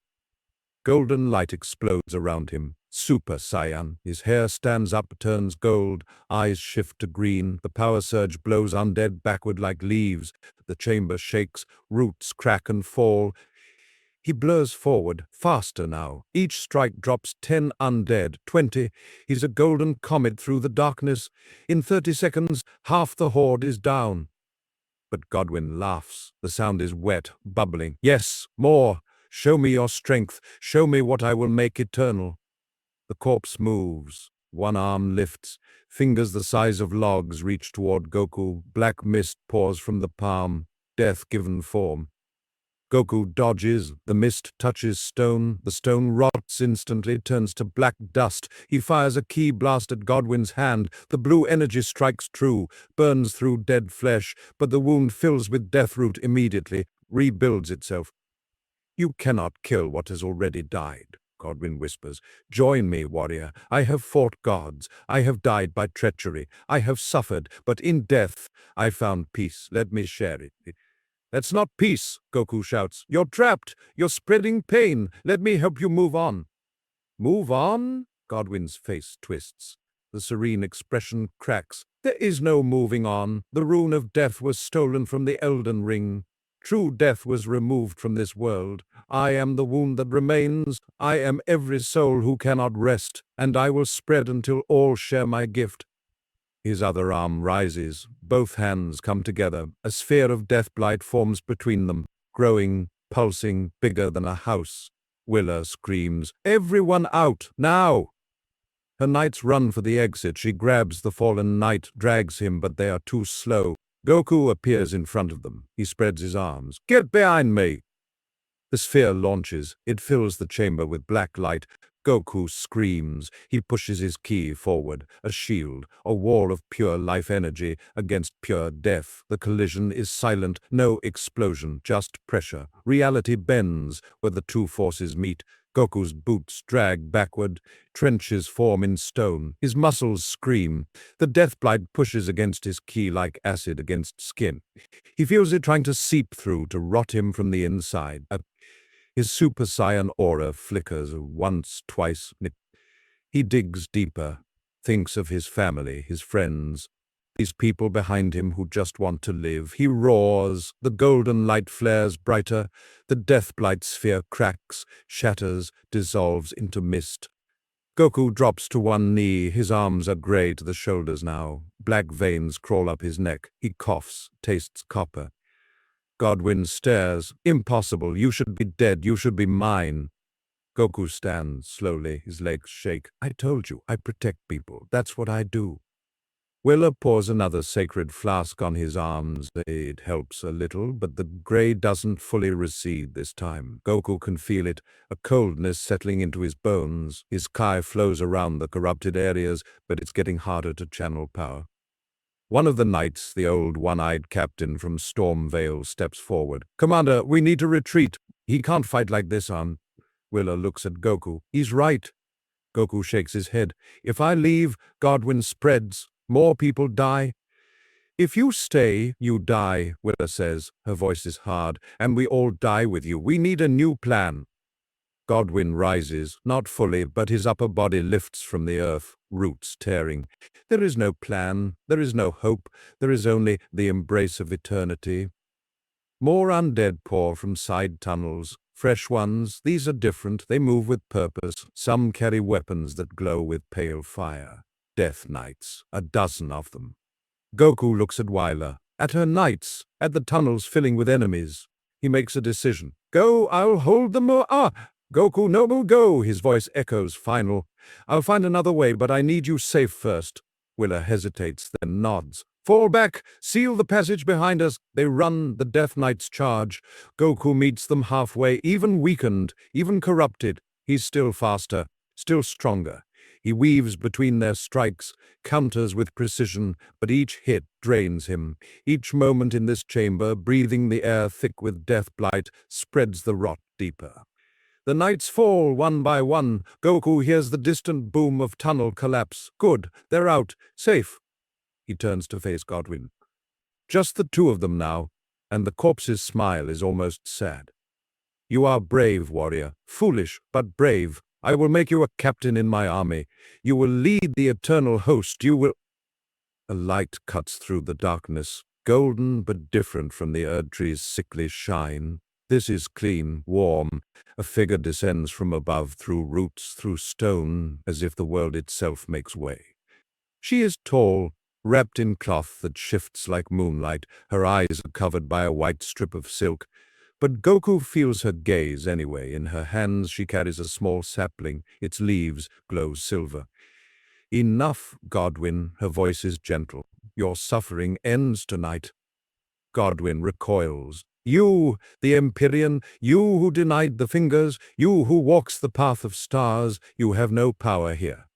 S1: Golden light explodes around him. Super Saiyan. His hair stands up, turns gold, eyes shift to green. The power surge blows undead backward like leaves. The chamber shakes, roots crack and fall. He blurs forward, faster now. Each strike drops 10 undead, 20. He's a golden comet through the darkness. In 30 seconds, half the horde is down. But Godwin laughs. The sound is wet, bubbling. Yes, more. Show me your strength. Show me what I will make eternal. The corpse moves. One arm lifts. Fingers the size of logs reach toward Goku. Black mist pours from the palm. Death given form. Goku dodges. The mist touches stone. The stone rots instantly, turns to black dust. He fires a ki blast at Godwin's hand. The blue energy strikes true, burns through dead flesh, but the wound fills with deathroot immediately, rebuilds itself. You cannot kill what has already died, Godwin whispers. Join me, warrior. I have fought gods. I have died by treachery. I have suffered, but in death I found peace. Let me share it. That's not peace, Goku shouts. You're trapped. You're spreading pain. Let me help you move on. Move on? Godwin's face twists. The serene expression cracks. There is no moving on. The rune of death was stolen from the Elden Ring. True death was removed from this world. I am the wound that remains. I am every soul who cannot rest, and I will spread until all share my gift. His other arm rises. Both hands come together. A sphere of deathblight forms between them, growing, pulsing, bigger than a house. Willa screams, "Everyone out, now!" Her knights run for the exit. She grabs the fallen knight, drags him, but they are too slow. Goku appears in front of them. He spreads his arms. "Get behind me!" The sphere launches. It fills the chamber with black light. Goku screams. He pushes his ki forward. A shield, a wall of pure life energy against pure death. The collision is silent. No explosion, just pressure. Reality bends where the two forces meet. Goku's boots drag backward, trenches form in stone. His muscles scream. The deathblight pushes against his ki like acid against skin. He feels it trying to seep through, to rot him from the inside. His Super Saiyan aura flickers once, twice. He digs deeper, thinks of his family, his friends, these people behind him who just want to live. He roars, the golden light flares brighter, the deathblight sphere cracks, shatters, dissolves into mist. Goku drops to one knee, his arms are grey to the shoulders now. Black veins crawl up his neck. He coughs, tastes copper. Godwin stares. Impossible, you should be dead, you should be mine. Goku stands slowly, his legs shake. I told you, I protect people. That's what I do. Willa pours another sacred flask on his arms. It helps a little, but the grey doesn't fully recede this time. Goku can feel it, a coldness settling into his bones. His Kai flows around the corrupted areas, but it's getting harder to channel power. One of the knights, the old one-eyed captain from Stormvale, steps forward. Commander, we need to retreat. He can't fight like this, Willa looks at Goku. He's right. Goku shakes his head. If I leave, Godwin spreads. More people die. If you stay, you die, Willa says. Her voice is hard. And we all die with you. We need a new plan. Godwin rises, not fully, but his upper body lifts from the earth, roots tearing. There is no plan. There is no hope. There is only the embrace of eternity. More undead pour from side tunnels. Fresh ones, these are different, they move with purpose. Some carry weapons that glow with pale fire. Death Knights, a dozen of them. Goku looks at Wyla, at her knights, at the tunnels filling with enemies. He makes a decision. Go, I'll hold them. Goku, no, go, his voice echoes final. I'll find another way, but I need you safe first. Willa hesitates, then nods. Fall back, seal the passage behind us. They run, the Death Knights charge. Goku meets them halfway, even weakened, even corrupted. He's still faster, still stronger. He weaves between their strikes, counters with precision, but each hit drains him. Each moment in this chamber, breathing the air thick with death blight, spreads the rot deeper. The knights fall one by one. Goku hears the distant boom of tunnel collapse. Good, they're out, safe. He turns to face Godwin. Just the two of them now, and the corpse's smile is almost sad. You are brave, warrior. Foolish, but brave. I will make you a captain in my army. You will lead the eternal host. You will... A light cuts through the darkness, golden but different from the Erdtree's sickly shine. This is clean, warm. A figure descends from above through roots, through stone, as if the world itself makes way. She is tall, wrapped in cloth that shifts like moonlight. Her eyes are covered by a white strip of silk. But Goku feels her gaze anyway. In her hands she carries a small sapling. Its leaves glow silver. Enough, Godwin. Her voice is gentle. Your suffering ends tonight. Godwin recoils. You, the Empyrean, you who denied the fingers, you who walks the path of stars, you have no power here.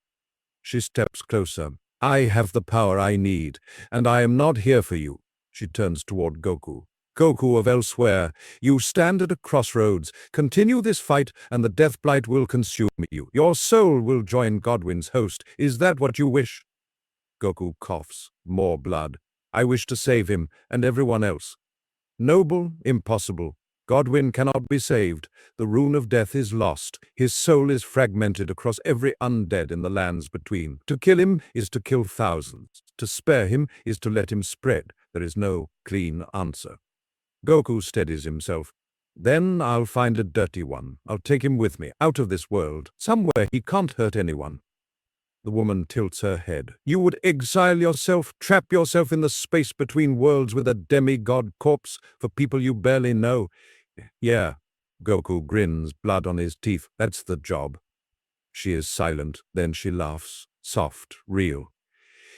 S1: She steps closer. I have the power I need, and I am not here for you. She turns toward Goku. Goku of elsewhere, you stand at a crossroads. Continue this fight, and the death blight will consume you. Your soul will join Godwin's host. Is that what you wish? Goku coughs. More blood. I wish to save him, and everyone else. Noble, impossible. Godwin cannot be saved. The rune of death is lost. His soul is fragmented across every undead in the lands between. To kill him is to kill thousands. To spare him is to let him spread. There is no clean answer. Goku steadies himself. Then I'll find a dirty one. I'll take him with me, out of this world. Somewhere he can't hurt anyone. The woman tilts her head. You would exile yourself, trap yourself in the space between worlds with a demigod corpse for people you barely know. Yeah. Goku grins, blood on his teeth. That's the job. She is silent, then she laughs. Soft, real.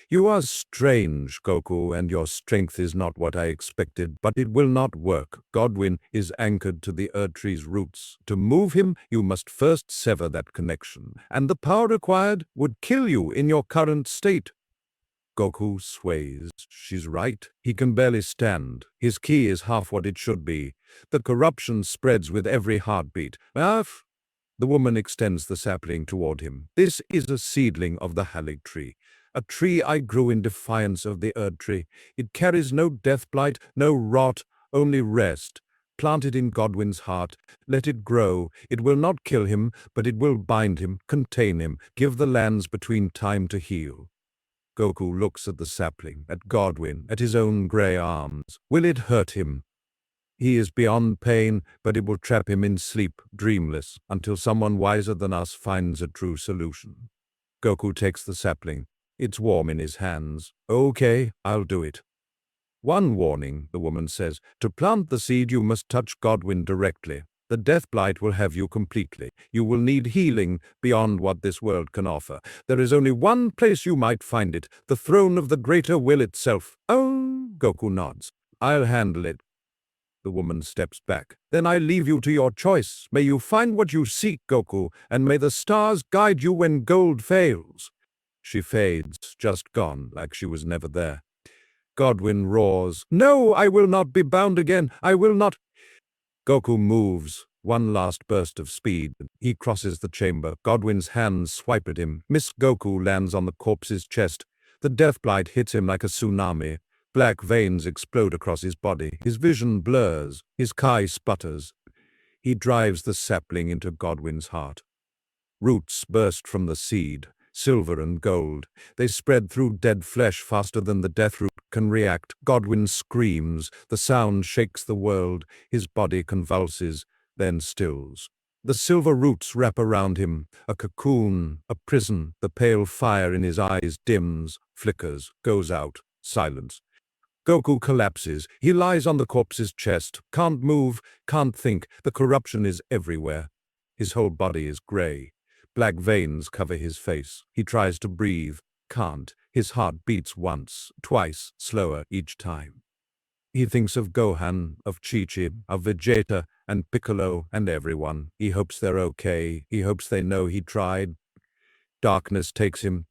S1: You are strange, Goku, and your strength is not what I expected, but it will not work. Godwin is anchored to the Erdtree's roots. To move him, you must first sever that connection, and the power required would kill you in your current state. Goku sways. She's right. He can barely stand. His ki is half what it should be. The corruption spreads with every heartbeat. The woman extends the sapling toward him. This is a seedling of the Halig tree, a tree I grew in defiance of the Erd tree. It carries no death blight, no rot, only rest. Plant it in Godwin's heart. Let it grow. It will not kill him, but it will bind him, contain him, give the lands between time to heal. Goku looks at the sapling, at Godwin, at his own grey arms. Will it hurt him? He is beyond pain, but it will trap him in sleep, dreamless, until someone wiser than us finds a true solution. Goku takes the sapling. It's warm in his hands. Okay, I'll do it. One warning, the woman says. To plant the seed, you must touch Godwin directly. The death blight will have you completely. You will need healing beyond what this world can offer. There is only one place you might find it, the throne of the greater will itself. Oh, Goku nods. I'll handle it. The woman steps back. Then I leave you to your choice. May you find what you seek, Goku, and may the stars guide you when gold fails. She fades, just gone, like she was never there. Godwin roars, No, I will not be bound again. I will not. Goku moves. One last burst of speed. He crosses the chamber. Godwin's hands swipe at him. Miss Goku lands on the corpse's chest. The death blight hits him like a tsunami. Black veins explode across his body. His vision blurs. His Kai sputters. He drives the sapling into Godwin's heart. Roots burst from the seed, silver and gold. They spread through dead flesh faster than the death root can react. Godwin screams. The sound shakes the world. His body convulses, then stills. The silver roots wrap around him, a cocoon, a prison. The pale fire in his eyes dims, flickers, goes out. Silence. Goku collapses. He lies on the corpse's chest, can't move, can't think. The corruption is everywhere. His whole body is gray. Black veins cover his face. He tries to breathe, can't. His heart beats once, twice, slower each time. He thinks of Gohan, of Chi-Chi, of Vegeta, and Piccolo, and everyone. He hopes they're okay. He hopes they know he tried. Darkness takes him.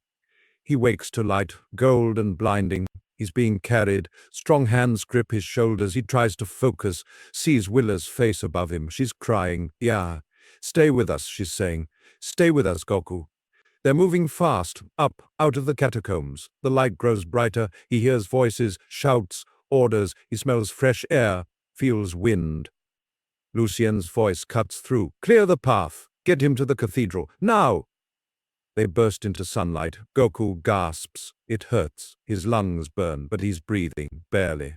S1: He wakes to light, gold and blinding. He's being carried. Strong hands grip his shoulders. He tries to focus, sees Willa's face above him. She's crying. Yeah, stay with us, she's saying. Stay with us, Goku. They're moving fast, up, out of the catacombs. The light grows brighter. He hears voices, shouts, orders. He smells fresh air, feels wind. Lucien's voice cuts through. Clear the path. Get him to the cathedral. Now! They burst into sunlight. Goku gasps. It hurts. His lungs burn, but he's breathing, barely.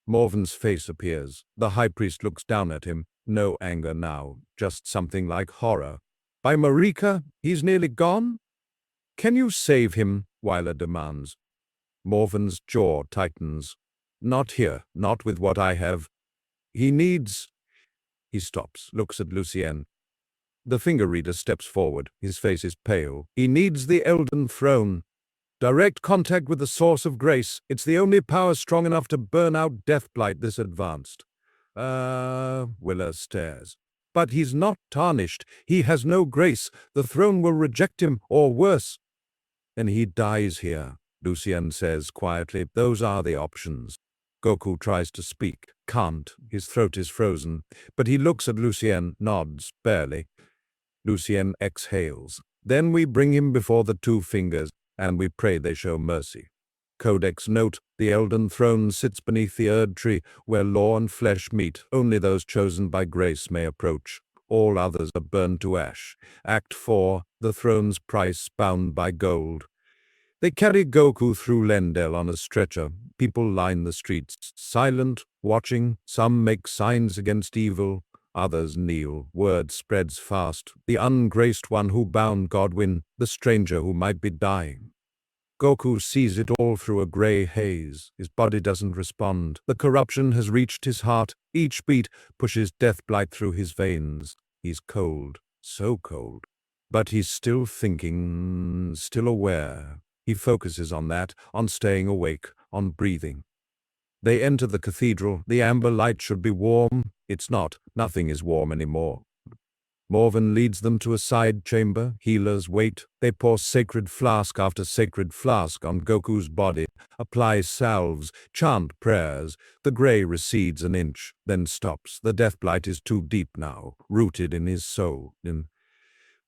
S1: Morven's face appears. The high priest looks down at him. No anger now, just something like horror. By Marika, he's nearly gone? Can you save him? Wyler demands. Morven's jaw tightens. Not here, not with what I have. He needs... He stops, looks at Lucien. The finger reader steps forward. His face is pale. He needs the Elden Throne. Direct contact with the source of grace. It's the only power strong enough to burn out Deathblight this advanced. Willa stares. But he's not tarnished. He has no grace. The throne will reject him, or worse. Then he dies here, Lucien says quietly. Those are the options. Goku tries to speak. Can't. His throat is frozen. But he looks at Lucien, nods, barely. Lucien exhales. Then we bring him before the two fingers, and we pray they show mercy. Codex note, the Elden Throne sits beneath the Erd tree, where law and flesh meet. Only those chosen by grace may approach. All others are burned to ash. Act 4, the throne's price bound by gold. They carry Goku through Lendel on a stretcher. People line the streets, silent, watching. Some make signs against evil. Others kneel. Word spreads fast. The ungraced one who bound Godwin, the stranger who might be dying. Goku sees it all through a grey haze. His body doesn't respond. The corruption has reached his heart. Each beat pushes deathblight through his veins. He's cold, so cold. But he's still thinking, still aware. He focuses on that, on staying awake, on breathing. They enter the cathedral. The amber light should be warm. It's not. Nothing is warm anymore. Morven leads them to a side chamber. Healers wait. They pour sacred flask after sacred flask on Goku's body, apply salves, chant prayers. The grey recedes an inch, then stops. The deathblight is too deep now, rooted in his soul.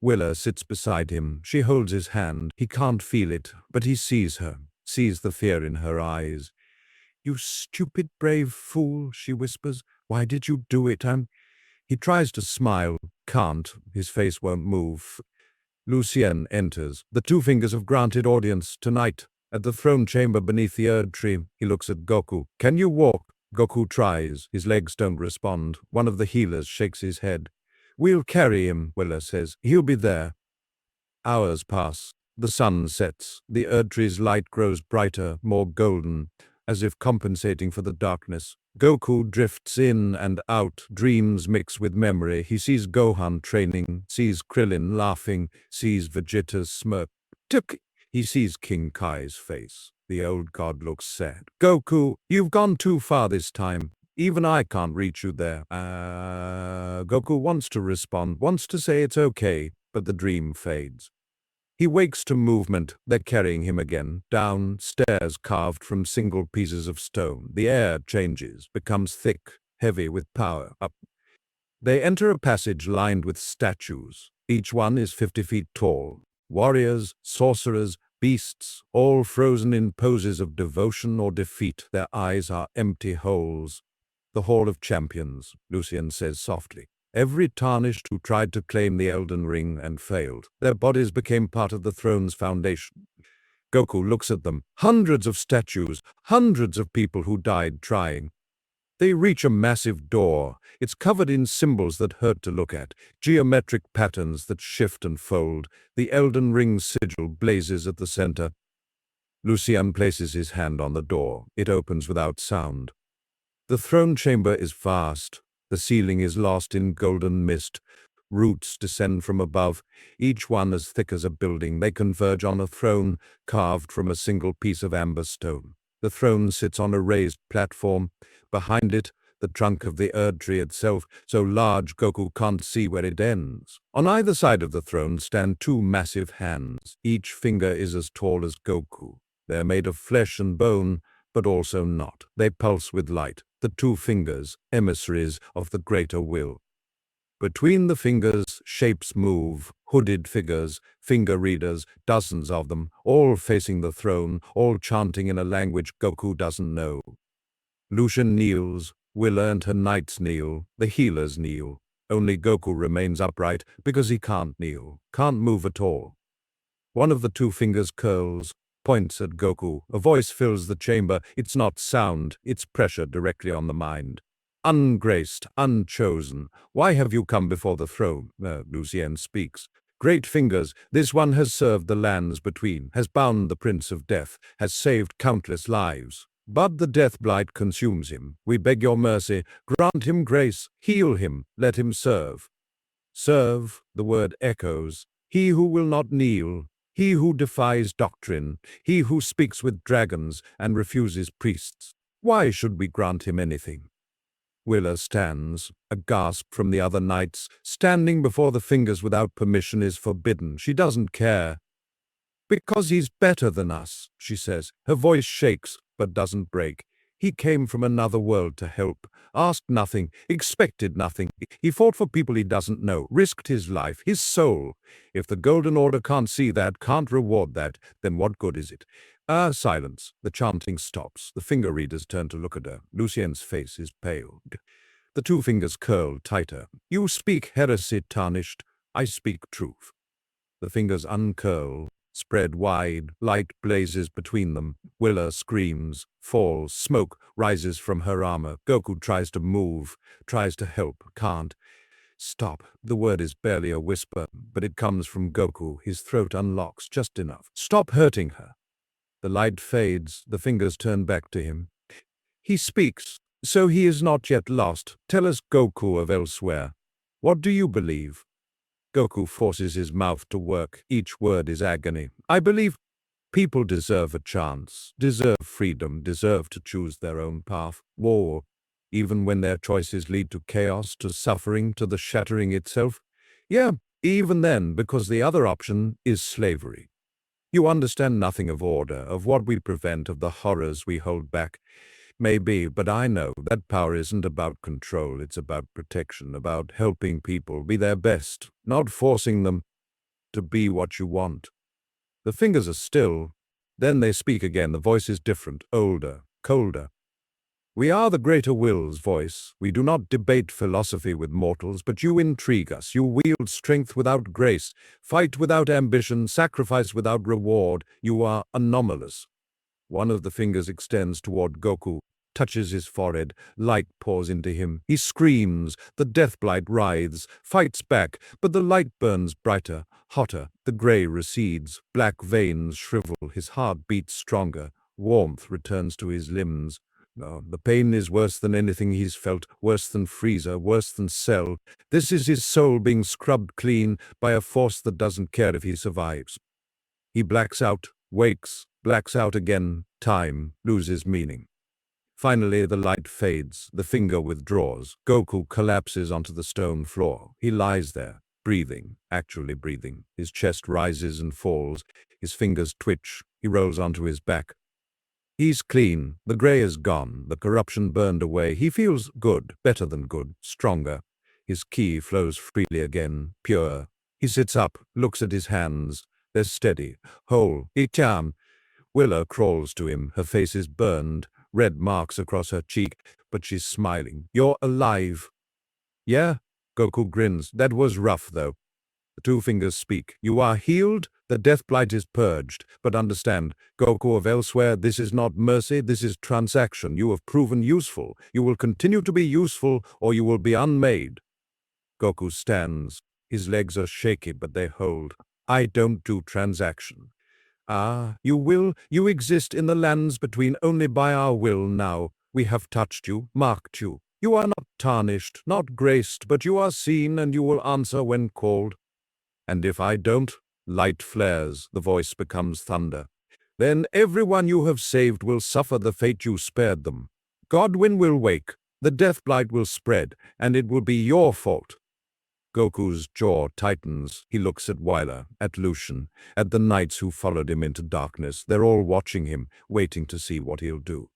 S1: Willa sits beside him. She holds his hand. He can't feel it, but he sees her, sees the fear in her eyes. "You stupid, brave fool," she whispers. "Why did you do it? He tries to smile, can't. His face won't move. Lucien enters. The two fingers have granted audience tonight. At the throne chamber beneath the Erd tree, he looks at Goku. "Can you walk?" Goku tries. His legs don't respond. One of the healers shakes his head. "We'll carry him," Willa says. "He'll be there." Hours pass. The sun sets. The Erdtree's light grows brighter, more golden, as if compensating for the darkness. Goku drifts in and out. Dreams mix with memory. He sees Gohan training, sees Krillin laughing, sees Vegeta's smirk. He sees King Kai's face. The old god looks sad. "Goku, you've gone too far this time. Even I can't reach you there." Goku wants to respond, wants to say it's okay, but the dream fades. He wakes to movement. They're carrying him again. Down stairs carved from single pieces of stone. The air changes, becomes thick, heavy with power. Up. They enter a passage lined with statues. Each one is 50 feet tall. Warriors, sorcerers, beasts, all frozen in poses of devotion or defeat. Their eyes are empty holes. "The Hall of Champions," Lucien says softly. "Every tarnished who tried to claim the Elden Ring and failed. Their bodies became part of the throne's foundation." Goku looks at them. Hundreds of statues, hundreds of people who died trying. They reach a massive door. It's covered in symbols that hurt to look at, geometric patterns that shift and fold. The Elden Ring sigil blazes at the center. Lucien places his hand on the door. It opens without sound. The throne chamber is vast. The ceiling is lost in golden mist. Roots descend from above, each one as thick as a building. They converge on a throne carved from a single piece of amber stone. The throne sits on a raised platform. Behind it, the trunk of the Erd tree itself, so large Goku can't see where it ends. On either side of the throne stand two massive hands. Each finger is as tall as Goku. They're made of flesh and bone, but also not. They pulse with light. The two fingers, emissaries of the greater will. Between the fingers, shapes move, hooded figures, finger readers, dozens of them, all facing the throne, all chanting in a language Goku doesn't know. Lucian kneels, Willa and her knights kneel, the healers kneel. Only Goku remains upright because he can't kneel, can't move at all. One of the two fingers curls, points at Goku. A voice fills the chamber. It's not sound, it's pressure directly on the mind. "Ungraced, unchosen, why have you come before the throne?" Lucien speaks. "Great fingers, this one has served the lands between, has bound the Prince of Death, has saved countless lives. But the death blight consumes him. We beg your mercy, grant him grace, heal him, let him serve." Serve, the word echoes. He who will not kneel, he who defies doctrine, he who speaks with dragons and refuses priests. Why should we grant him anything? Willa stands, a gasp from the other knights. Standing before the fingers without permission is forbidden. She doesn't care. "Because he's better than us," she says. Her voice shakes, but doesn't break. "He came from another world to help, asked nothing, expected nothing. He fought for people he doesn't know, risked his life, his soul. If the Golden Order can't see that, can't reward that, then what good is it?" Silence. The chanting stops. The finger readers turn to look at her. Lucien's face is pale. The two fingers curl tighter. "You speak heresy, tarnished. I speak truth." The fingers uncurl, spread wide, light blazes between them. Willa screams, falls, smoke rises from her armor. Goku tries to move, tries to help, can't. "Stop." The word is barely a whisper, but it comes from Goku. His throat unlocks just enough. "Stop hurting her." The light fades, the fingers turn back to him. He speaks. "So he is not yet lost. Tell us, Goku of elsewhere. What do you believe?" Goku forces his mouth to work. Each word is agony. "I believe people deserve a chance, deserve freedom, deserve to choose their own path. War, even when their choices lead to chaos, to suffering, to the shattering itself. Yeah, even then, because the other option is slavery. You understand nothing of order, of what we prevent, of the horrors we hold back. Maybe, but I know that power isn't about control, it's about protection, about helping people be their best, not forcing them." to be what you want. The fingers are still. Then they speak again. The voice is different, older, colder. We are the greater will's voice. We do not debate philosophy with mortals, but you intrigue us. You wield strength without grace, fight without ambition, sacrifice without reward. You are anomalous. One of the fingers extends toward Goku, touches his forehead, light pours into him. He screams, the deathblight writhes, fights back, but the light burns brighter, hotter. The gray recedes, black veins shrivel, his heart beats stronger, warmth returns to his limbs. No, the pain is worse than anything he's felt, worse than Freezer, worse than Cell. This is his soul being scrubbed clean by a force that doesn't care if he survives. He blacks out, wakes, blacks out again, time loses meaning. Finally, the light fades, the finger withdraws. Goku collapses onto the stone floor. He lies there, breathing, actually breathing. His chest rises and falls. His fingers twitch. He rolls onto his back. He's clean. The gray is gone. The corruption burned away. He feels good, better than good, stronger. His ki flows freely again, pure. He sits up, looks at his hands. They're steady, whole. Icham. Willow crawls to him. Her face is burned, red marks across her cheek, but she's smiling. You're alive. Yeah? Goku grins. That was rough, though. The two fingers speak. You are healed, the death blight is purged. But understand, Goku of elsewhere, this is not mercy, this is transaction. You have proven useful. You will continue to be useful, or you will be unmade. Goku stands. His legs are shaky, but they hold. I don't do transaction. Ah, you will. You exist in the lands between only by our will now. We have touched you, marked you. You are not tarnished, not graced, but you are seen and you will answer when called. And if I don't, light flares, the voice becomes thunder. Then everyone you have saved will suffer the fate you spared them. Godwin will wake, the death blight will spread, and it will be your fault. Goku's jaw tightens. He looks at Wyler, at Lucian, at the knights who followed him into darkness. They're all watching him, waiting to see what he'll do.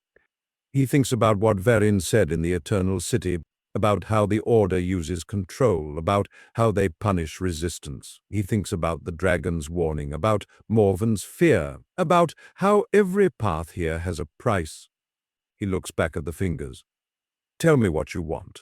S1: He thinks about what Varin said in the Eternal City, about how the Order uses control, about how they punish resistance. He thinks about the dragon's warning, about Morven's fear, about how every path here has a price. He looks back at the fingers. Tell me what you want.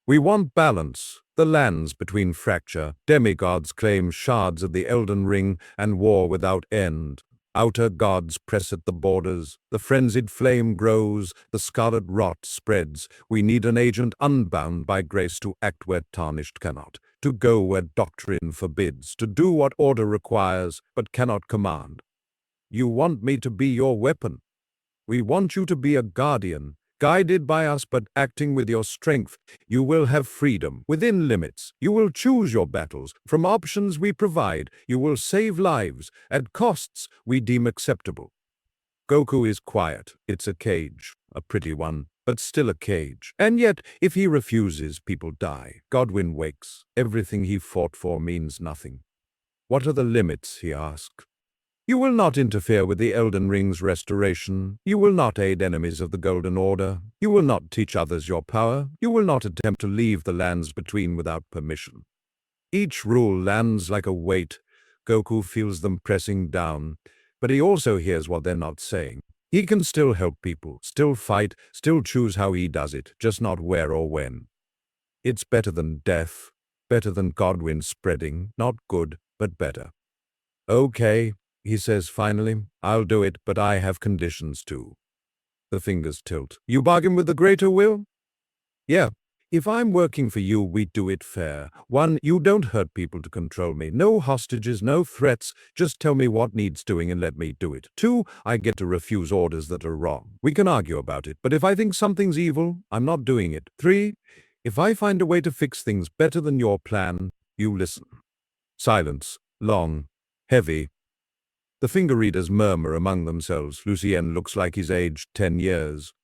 S1: We want balance, the lands between fracture. Demigods claim shards of the Elden Ring and war without end. Outer gods press at the borders. The frenzied flame grows, the scarlet rot spreads. We need an agent unbound by grace to act where tarnished cannot, to go where doctrine forbids, to do what order requires but cannot command. You want me to be your weapon. We want you to be a guardian, guided by us but acting with your strength. You will have freedom, within limits. You will choose your battles, from options we provide. You will save lives, at costs we deem acceptable. Goku is quiet. It's a cage, a pretty one, but still a cage. And yet, if he refuses, people die. Godwin wakes. Everything he fought for means nothing. What are the limits, he asks. You will not interfere with the Elden Ring's restoration. You will not aid enemies of the Golden Order. You will not teach others your power. You will not attempt to leave the lands between without permission. Each rule lands like a weight. Goku feels them pressing down, but he also hears what they're not saying. He can still help people, still fight, still choose how he does it, just not where or when. It's better than death, better than Godwin spreading, not good, but better. Okay, he says finally, I'll do it, but I have conditions too. The fingers tilt. You bargain with the greater will? Yeah. If I'm working for you, we do it fair. 1, you don't hurt people to control me. No hostages, no threats. Just tell me what needs doing and let me do it. 2, I get to refuse orders that are wrong. We can argue about it, but if I think something's evil, I'm not doing it. 3, if I find a way to fix things better than your plan, you listen. Silence. Long. Heavy. The finger readers murmur among themselves. Lucien looks like he's aged 10 years.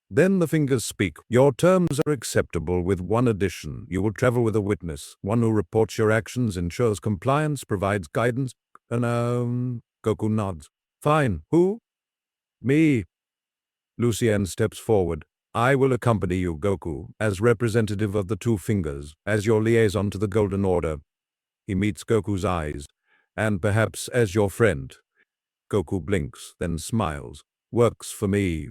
S1: Then the fingers speak. Your terms are acceptable with one addition. You will travel with a witness, one who reports your actions, ensures compliance, provides guidance. Goku nods. Fine. Who? Me. Lucien steps forward. I will accompany you, Goku, as representative of the two fingers, as your liaison to the Golden Order. He meets Goku's eyes. And perhaps as your friend. Goku blinks, then smiles. Works for me.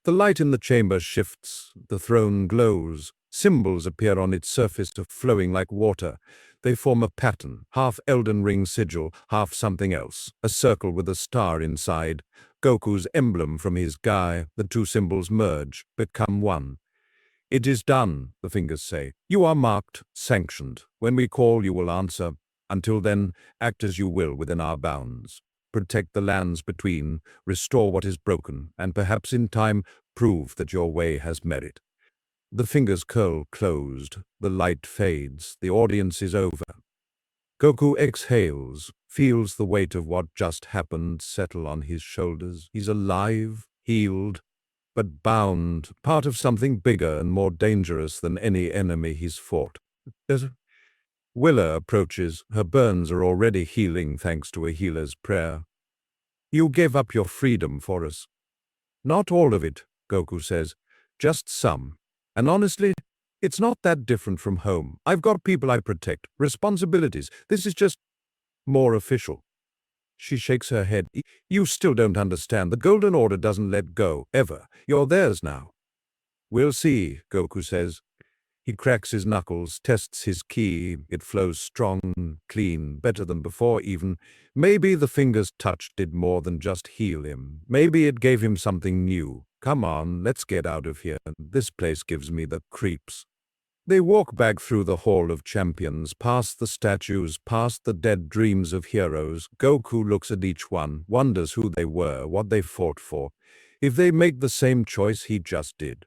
S1: The light in the chamber shifts, the throne glows, symbols appear on its surface flowing like water. They form a pattern, half Elden Ring sigil, half something else, a circle with a star inside. Goku's emblem from his Guy, the two symbols merge, become one. It is done, the fingers say. You are marked, sanctioned. When we call, you will answer. Until then, act as you will within our bounds. Protect the lands between, restore what is broken, and perhaps in time prove that your way has merit. The fingers curl closed, the light fades, the audience is over. Goku exhales, feels the weight of what just happened settle on his shoulders. He's alive, healed, but bound, part of something bigger and more dangerous than any enemy he's fought. Willa approaches. Her burns are already healing thanks to a healer's prayer. You gave up your freedom for us. Not all of it, Goku says. Just some. And honestly, it's not that different from home. I've got people I protect, responsibilities. This is just more official. She shakes her head. You still don't understand. The Golden Order doesn't let go, ever. You're theirs now. We'll see, Goku says. He cracks his knuckles, tests his ki. It flows strong, clean, better than before even. Maybe the finger's touch did more than just heal him. Maybe it gave him something new. Come on, let's get out of here. This place gives me the creeps. They walk back through the Hall of Champions, past the statues, past the dead dreams of heroes. Goku looks at each one, wonders who they were, what they fought for, if they make the same choice he just did.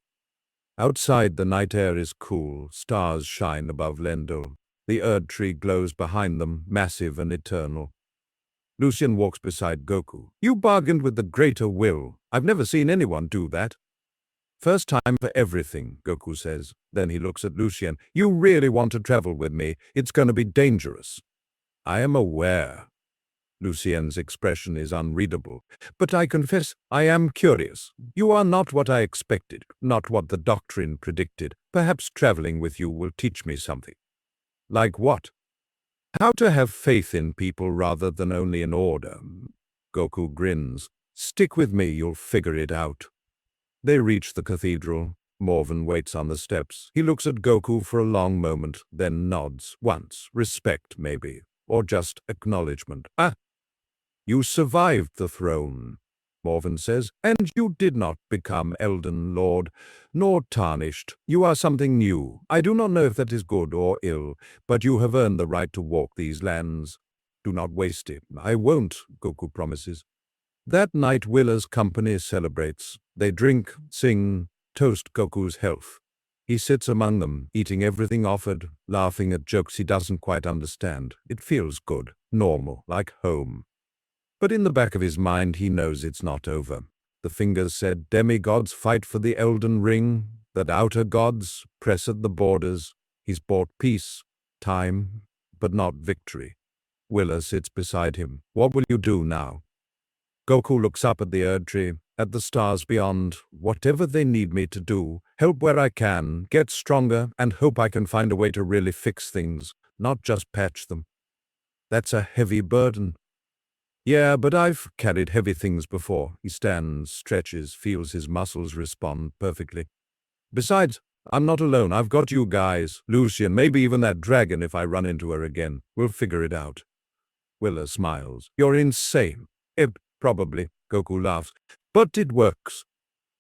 S1: Outside, the night air is cool, stars shine above Lendl. The Erd tree glows behind them, massive and eternal. Lucien walks beside Goku. You bargained with the greater will. I've never seen anyone do that. First time for everything, Goku says. Then he looks at Lucien. You really want to travel with me? It's going to be dangerous. I am aware. Lucien's expression is unreadable. But I confess, I am curious. You are not what I expected, not what the doctrine predicted. Perhaps traveling with you will teach me something. Like what? How to have faith in people rather than only in order. Goku grins. Stick with me, you'll figure it out. They reach the cathedral. Morven waits on the steps. He looks at Goku for a long moment, then nods. Once. Respect, maybe. Or just acknowledgement. You survived the throne, Morven says, and you did not become Elden Lord, nor tarnished. You are something new. I do not know if that is good or ill, but you have earned the right to walk these lands. Do not waste it. I won't, Goku promises. That night Willa's company celebrates. They drink, sing, toast Goku's health. He sits among them, eating everything offered, laughing at jokes he doesn't quite understand. It feels good, normal, like home. But in the back of his mind he knows it's not over. The fingers said demigods fight for the Elden Ring, that outer gods press at the borders. He's bought peace, time, but not victory. Willa sits beside him. What will you do now? Goku looks up at the Erd tree, at the stars beyond. Whatever they need me to do, help where I can, get stronger, and hope I can find a way to really fix things, not just patch them. That's a heavy burden. Yeah, but I've carried heavy things before. He stands, stretches, feels his muscles respond perfectly. Besides, I'm not alone. I've got you guys, Lucien, maybe even that dragon if I run into her again. We'll figure it out. Willa smiles. You're insane. Probably, Goku laughs. But it works.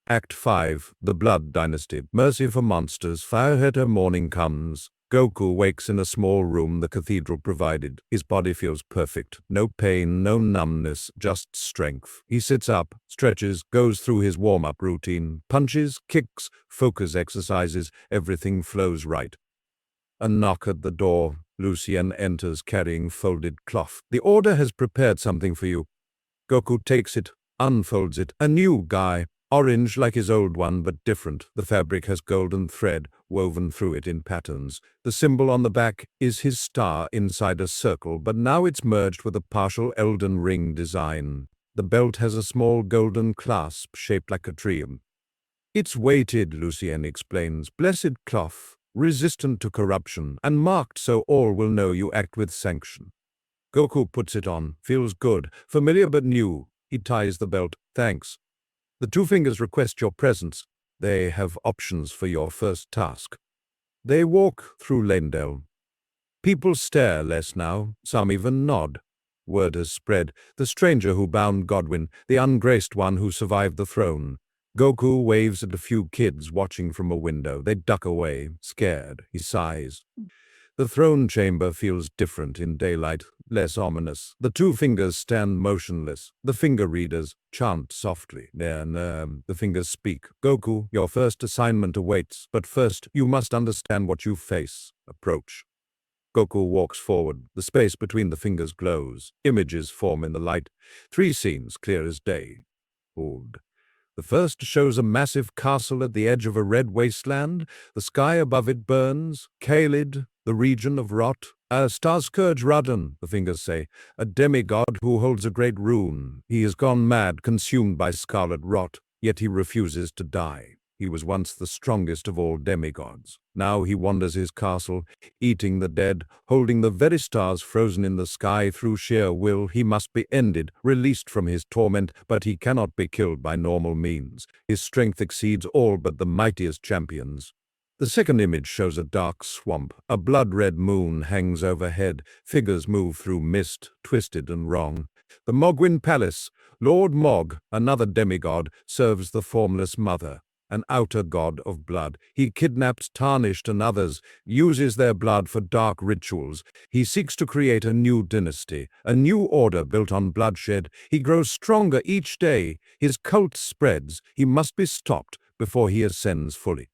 S1: Act 5, The Blood Dynasty. Mercy for monsters. Fireheader morning comes. Goku wakes in a small room the cathedral provided. His body feels perfect. No pain, no numbness, just strength. He sits up, stretches, goes through his warm-up routine, punches, kicks, focus exercises, everything flows right. A knock at the door. Lucien enters carrying folded cloth. The Order has prepared something for you. Goku takes it, unfolds it. A new guy. Orange like his old one, but different. The fabric has golden thread woven through it in patterns. The symbol on the back is his star inside a circle, but now it's merged with a partial Elden Ring design. The belt has a small golden clasp shaped like a tree. It's weighted, Lucien explains. Blessed cloth, resistant to corruption, and marked so all will know you act with sanction. Goku puts it on. Feels good. Familiar but new. He ties the belt. Thanks. The two fingers request your presence. They have options for your first task. They walk through Lanedale. People stare less now, some even nod. Word has spread. The stranger who bound Godwin, the ungraced one who survived the throne. Goku waves at a few kids watching from a window. They duck away, scared. He sighs. The throne chamber feels different in daylight, less ominous. The two fingers stand motionless. The finger readers chant softly. Then the fingers speak. Goku, your first assignment awaits, but first you must understand what you face. Approach. Goku walks forward. The space between the fingers glows. Images form in the light. 3 scenes clear as day. Old. The first shows a massive castle at the edge of a red wasteland. The sky above it burns. Kaled, the region of rot. Starscourge Radon, the fingers say, a demigod who holds a great rune. He has gone mad, consumed by scarlet rot, yet he refuses to die. He was once the strongest of all demigods. Now he wanders his castle, eating the dead, holding the very stars frozen in the sky through sheer will. He must be ended, released from his torment, but he cannot be killed by normal means. His strength exceeds all but the mightiest champions. The second image shows a dark swamp. A blood-red moon hangs overhead. Figures move through mist, twisted and wrong. The Mogwin Palace. Lord Mog, another demigod, serves the formless mother. An outer god of blood. He kidnaps tarnished and others, uses their blood for dark rituals. He seeks to create a new dynasty, a new order built on bloodshed. He grows stronger each day. His cult spreads. He must be stopped before he ascends fully.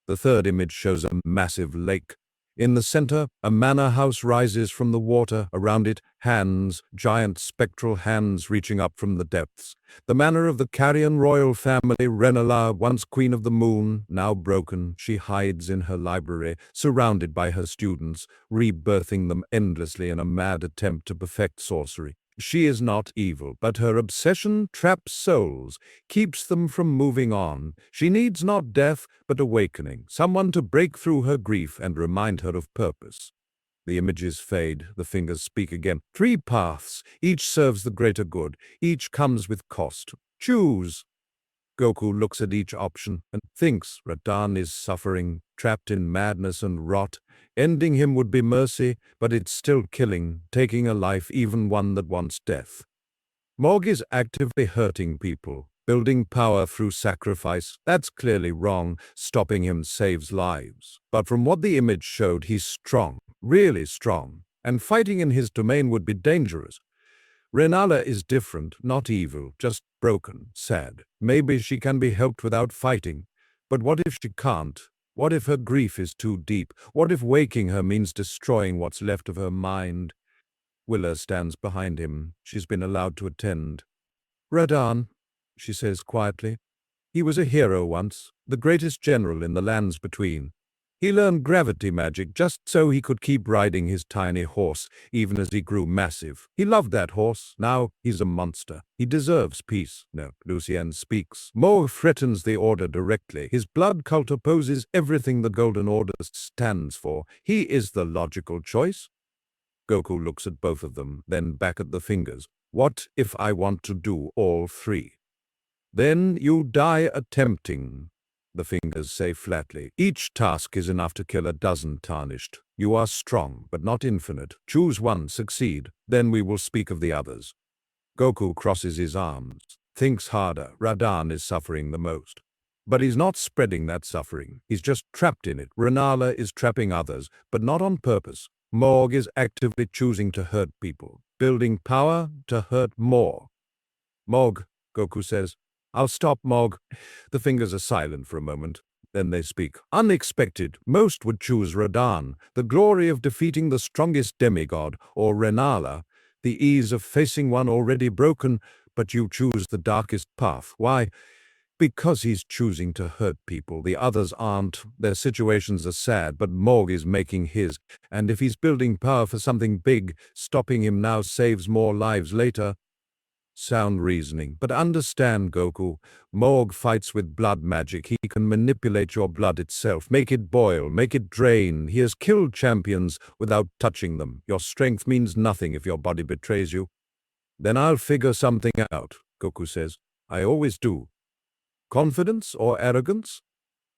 S1: The third image shows a massive lake. In the center, a manor house rises from the water. Around it, hands, giant spectral hands reaching up from the depths. The manor of the Carrion royal family. Renala, once queen of the moon, now broken. She hides in her library, surrounded by her students, rebirthing them endlessly in a mad attempt to perfect sorcery. She is not evil, but her obsession traps souls, keeps them from moving on. She needs not death, but awakening, someone to break through her grief and remind her of purpose. The images fade, the fingers speak again. 3 paths, each serves the greater good, each comes with cost. Choose. Goku looks at each option and thinks Radahn is suffering, trapped in madness and rot. Ending him would be mercy, but it's still killing, taking a life, even one that wants death. Mog is actively hurting people, building power through sacrifice. That's clearly wrong. Stopping him saves lives. But from what the image showed, he's strong, really strong, and fighting in his domain would be dangerous. Renala is different, not evil, just broken, sad. Maybe she can be helped without fighting. But what if she can't? What if her grief is too deep? What if waking her means destroying what's left of her mind? Willa stands behind him. She's been allowed to attend. Radahn, she says quietly. He was a hero once, the greatest general in the lands between. He learned gravity magic just so he could keep riding his tiny horse, even as he grew massive. He loved that horse. Now he's a monster. He deserves peace. No, Lucien speaks. Mo threatens the Order directly. His blood cult opposes everything the Golden Order stands for. He is the logical choice. Goku looks at both of them, then back at the fingers. What if I want to do all 3? Then you die attempting, the fingers say flatly. Each task is enough to kill a dozen tarnished. You are strong, but not infinite. Choose one, succeed, then we will speak of the others. Goku crosses his arms, thinks harder. Radahn is suffering the most. But he's not spreading that suffering. He's just trapped in it. Renala is trapping others, but not on purpose. Morg is actively choosing to hurt people, building power to hurt more. Morg, Goku says. I'll stop, Mog. The fingers are silent for a moment. Then they speak. Unexpected. Most would choose Radahn, the glory of defeating the strongest demigod, or Renala, the ease of facing one already broken, but you choose the darkest path. Why? Because he's choosing to hurt people. The others aren't. Their situations are sad, but Morg is making his. And if he's building power for something big, stopping him now saves more lives later. Sound reasoning, but understand, Goku. Morg fights with blood magic. He can manipulate your blood itself, make it boil, make it drain. He has killed champions without touching them. Your strength means nothing if your body betrays you. Then I'll figure something out, Goku says. I always do. Confidence or arrogance?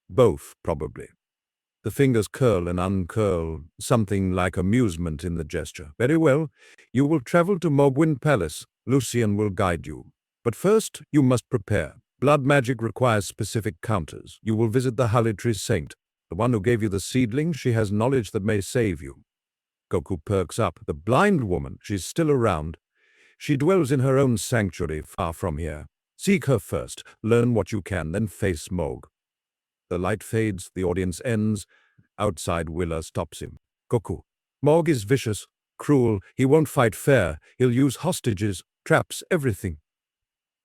S1: Both, probably. The fingers curl and uncurl, something like amusement in the gesture. Very well. You will travel to Mogwin Palace. Lucian will guide you. But first, you must prepare. Blood magic requires specific counters. You will visit the Halidri Saint. The one who gave you the seedling, she has knowledge that may save you. Goku perks up. The blind woman, she's still around. She dwells in her own sanctuary far from here. Seek her first. Learn what you can, then face Mog. The light fades, the audience ends. Outside, Willa stops him. Goku. Mog is vicious, cruel. He won't fight fair. He'll use hostages, traps, everything.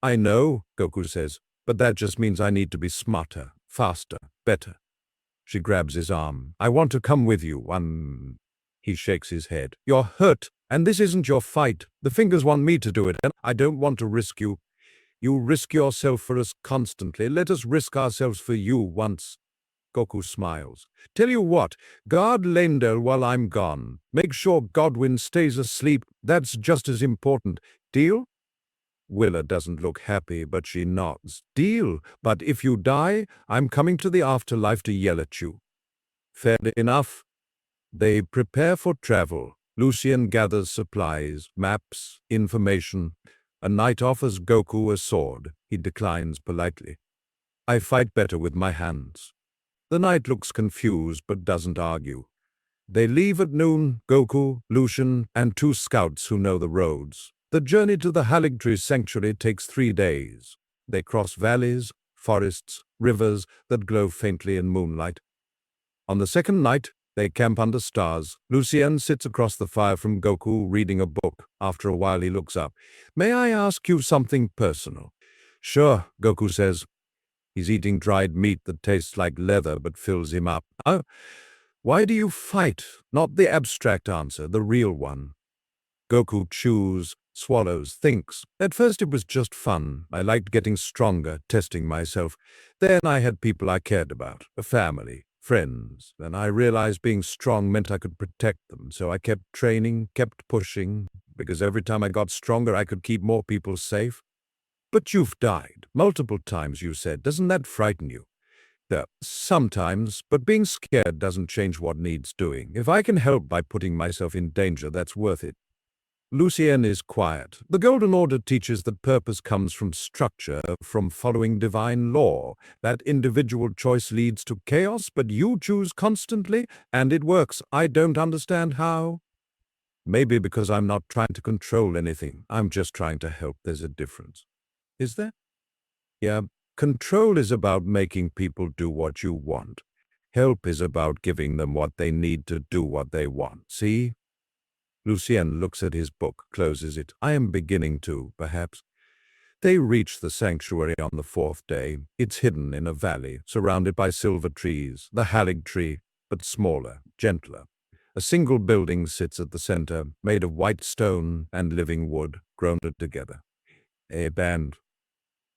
S1: I know, Goku says, but that just means I need to be smarter, faster, better. She grabs his arm. I want to come with you. He shakes his head. You're hurt, and this isn't your fight. The fingers want me to do it, and I don't want to risk you. You risk yourself for us constantly. Let us risk ourselves for you once. Goku smiles. Tell you what, guard Lendel while I'm gone. Make sure Godwin stays asleep. That's just as important. Deal? Willa doesn't look happy, but she nods. Deal, but if you die, I'm coming to the afterlife to yell at you. Fair enough. They prepare for travel. Lucian gathers supplies, maps, information. A knight offers Goku a sword. He declines politely. I fight better with my hands. The knight looks confused but doesn't argue. They leave at noon, Goku, Lucian, and 2 scouts who know the roads. The journey to the Haligtree Sanctuary takes 3 days. They cross valleys, forests, rivers that glow faintly in moonlight. On the second night, they camp under stars. Lucian sits across the fire from Goku, reading a book. After a while, he looks up. May I ask you something personal? Sure, Goku says. He's eating dried meat that tastes like leather but fills him up. Why do you fight? Not the abstract answer, the real one. Goku chews, swallows, thinks. At first it was just fun. I liked getting stronger, testing myself. Then I had people I cared about, a family, friends. Then I realized being strong meant I could protect them, so I kept training, kept pushing, because every time I got stronger I could keep more people safe. But you've died. Multiple times, you said. Doesn't that frighten you? Sometimes, but being scared doesn't change what needs doing. If I can help by putting myself in danger, that's worth it. Lucien is quiet. The Golden Order teaches that purpose comes from structure, from following divine law. That individual choice leads to chaos, but you choose constantly, and it works. I don't understand how. Maybe because I'm not trying to control anything. I'm just trying to help. There's a difference. Is there? Yeah. Control is about making people do what you want. Help is about giving them what they need to do what they want. See? Lucien looks at his book, closes it. I am beginning to, perhaps. They reach the sanctuary on the 4th day. It's hidden in a valley, surrounded by silver trees, the Halig tree, but smaller, gentler. A single building sits at the center, made of white stone and living wood, grown together. A band.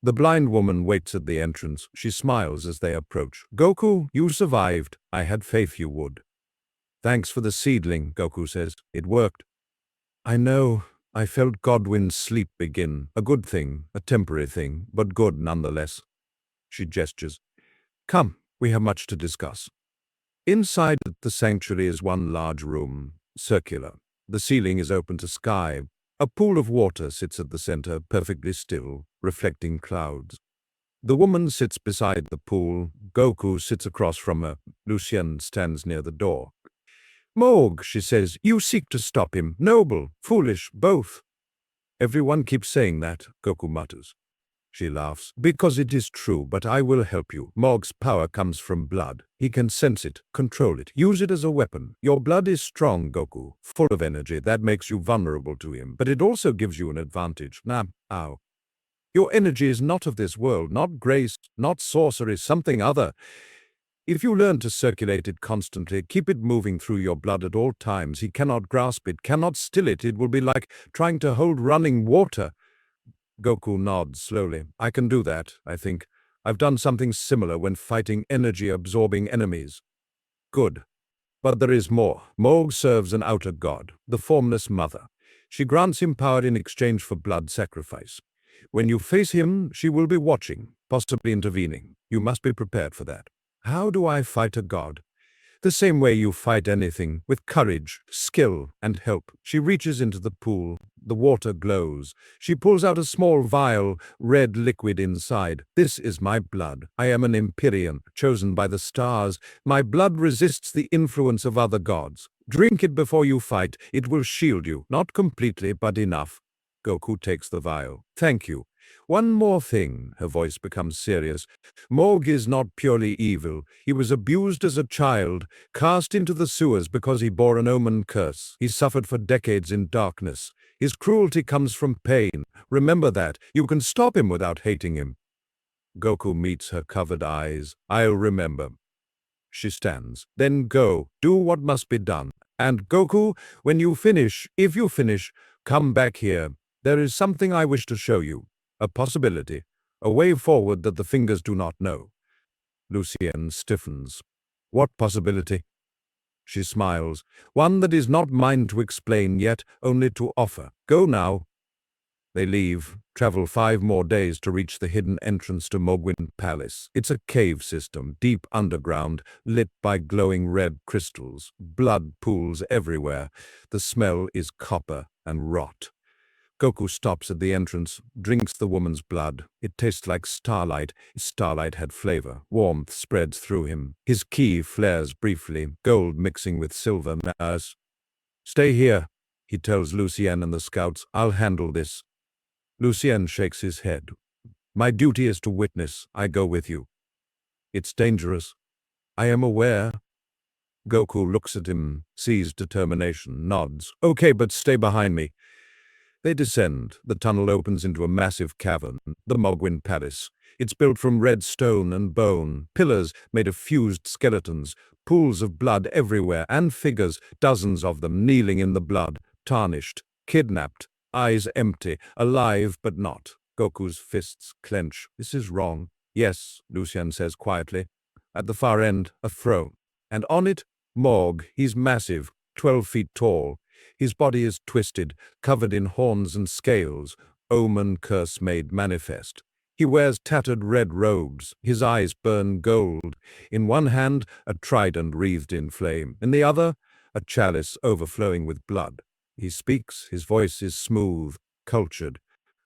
S1: The blind woman waits at the entrance. She smiles as they approach. Goku, you survived. I had faith you would. Thanks for the seedling, Goku says. It worked. I know. I felt Godwin's sleep begin. A good thing, a temporary thing, but good nonetheless. She gestures. Come, we have much to discuss. Inside the sanctuary is one large room, circular. The ceiling is open to sky. A pool of water sits at the center, perfectly still, reflecting clouds. The woman sits beside the pool. Goku sits across from her. Lucien stands near the door. Morg, she says, you seek to stop him. Noble, foolish, both. Everyone keeps saying that, Goku mutters. She laughs. Because it is true, but I will help you. Morg's power comes from blood. He can sense it, control it, use it as a weapon. Your blood is strong, Goku, full of energy. That makes you vulnerable to him, but it also gives you an advantage. Ow. Your energy is not of this world, not grace, not sorcery, something other. If you learn to circulate it constantly, keep it moving through your blood at all times, he cannot grasp it, cannot still it. It will be like trying to hold running water. Goku nods slowly. I can do that, I think. I've done something similar when fighting energy-absorbing enemies. Good. But there is more. Morg serves an outer god, the Formless Mother. She grants him power in exchange for blood sacrifice. When you face him, she will be watching, possibly intervening. You must be prepared for that. How do I fight a god? The same way you fight anything, with courage, skill, and help. She reaches into the pool. The water glows. She pulls out a small vial, red liquid inside. This is my blood. I am an Empyrean, chosen by the stars. My blood resists the influence of other gods. Drink it before you fight. It will shield you. Not completely, but enough. Goku takes the vial. Thank you. One more thing, her voice becomes serious. Morg is not purely evil. He was abused as a child, cast into the sewers because he bore an omen curse. He suffered for decades in darkness. His cruelty comes from pain. Remember that. You can stop him without hating him. Goku meets her covered eyes. I'll remember. She stands. Then go. Do what must be done. And Goku, when you finish, if you finish, come back here. There is something I wish to show you. A possibility. A way forward that the fingers do not know. Lucien stiffens. What possibility? She smiles. One that is not mine to explain yet, only to offer. Go now. They leave, travel 5 more days to reach the hidden entrance to Mogwin Palace. It's a cave system, deep underground, lit by glowing red crystals. Blood pools everywhere. The smell is copper and rot. Goku stops at the entrance, drinks the woman's blood. It tastes like starlight. Starlight had flavor. Warmth spreads through him. His ki flares briefly, gold mixing with silver. Stay here, he tells Lucien and the scouts. I'll handle this. Lucien shakes his head. My duty is to witness. I go with you. It's dangerous. I am aware. Goku looks at him, sees determination, nods. Okay, but stay behind me. They descend. The tunnel opens into a massive cavern, the Mogwin Palace. It's built from red stone and bone, pillars made of fused skeletons, pools of blood everywhere, and figures, dozens of them, kneeling in the blood, tarnished, kidnapped, eyes empty, alive but not. Goku's fists clench. This is wrong. Yes, Lucien says quietly. At the far end, a throne. And on it, Morg. He's massive, 12 feet tall. His body is twisted, covered in horns and scales, omen curse made manifest. He wears tattered red robes, his eyes burn gold. In one hand, a trident wreathed in flame. In the other, a chalice overflowing with blood. He speaks, his voice is smooth, cultured.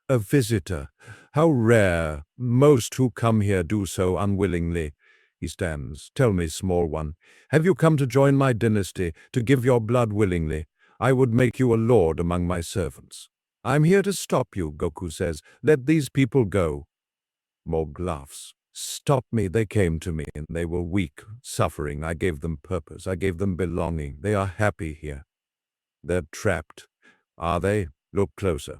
S1: A visitor. How rare. Most who come here do so unwillingly. He stands. Tell me, small one, have you come to join my dynasty, to give your blood willingly? I would make you a lord among my servants. I'm here to stop you, Goku says. Let these people go. Morg laughs. Stop me. They came to me, and they were weak, suffering. I gave them purpose. I gave them belonging. They are happy here. They're trapped. Are they? Look closer.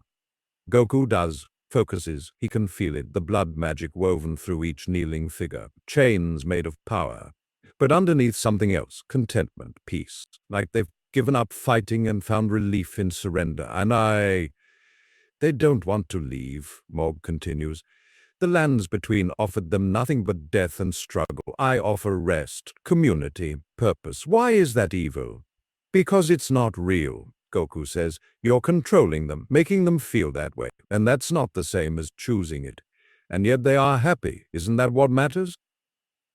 S1: Goku does. Focuses. He can feel it, the blood magic woven through each kneeling figure. Chains made of power. But underneath something else. Contentment. Peace. Like they've given up fighting and found relief in surrender. And They don't want to leave, Morg continues. The lands between offered them nothing but death and struggle. I offer rest, community, purpose. Why is that evil? Because it's not real, Goku says. You're controlling them, making them feel that way. And that's not the same as choosing it. And yet they are happy. Isn't that what matters?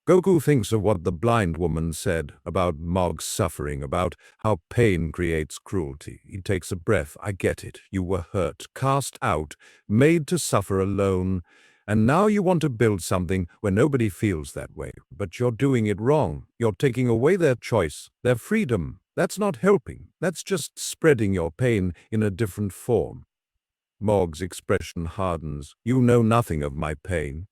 S1: Goku thinks of what the blind woman said about Mog's suffering, about how pain creates cruelty. He takes a breath. I get it. You were hurt, cast out, made to suffer alone. And now you want to build something where nobody feels that way. But you're doing it wrong. You're taking away their choice, their freedom. That's not helping. That's just spreading your pain in a different form. Mog's expression hardens. You know nothing of my pain.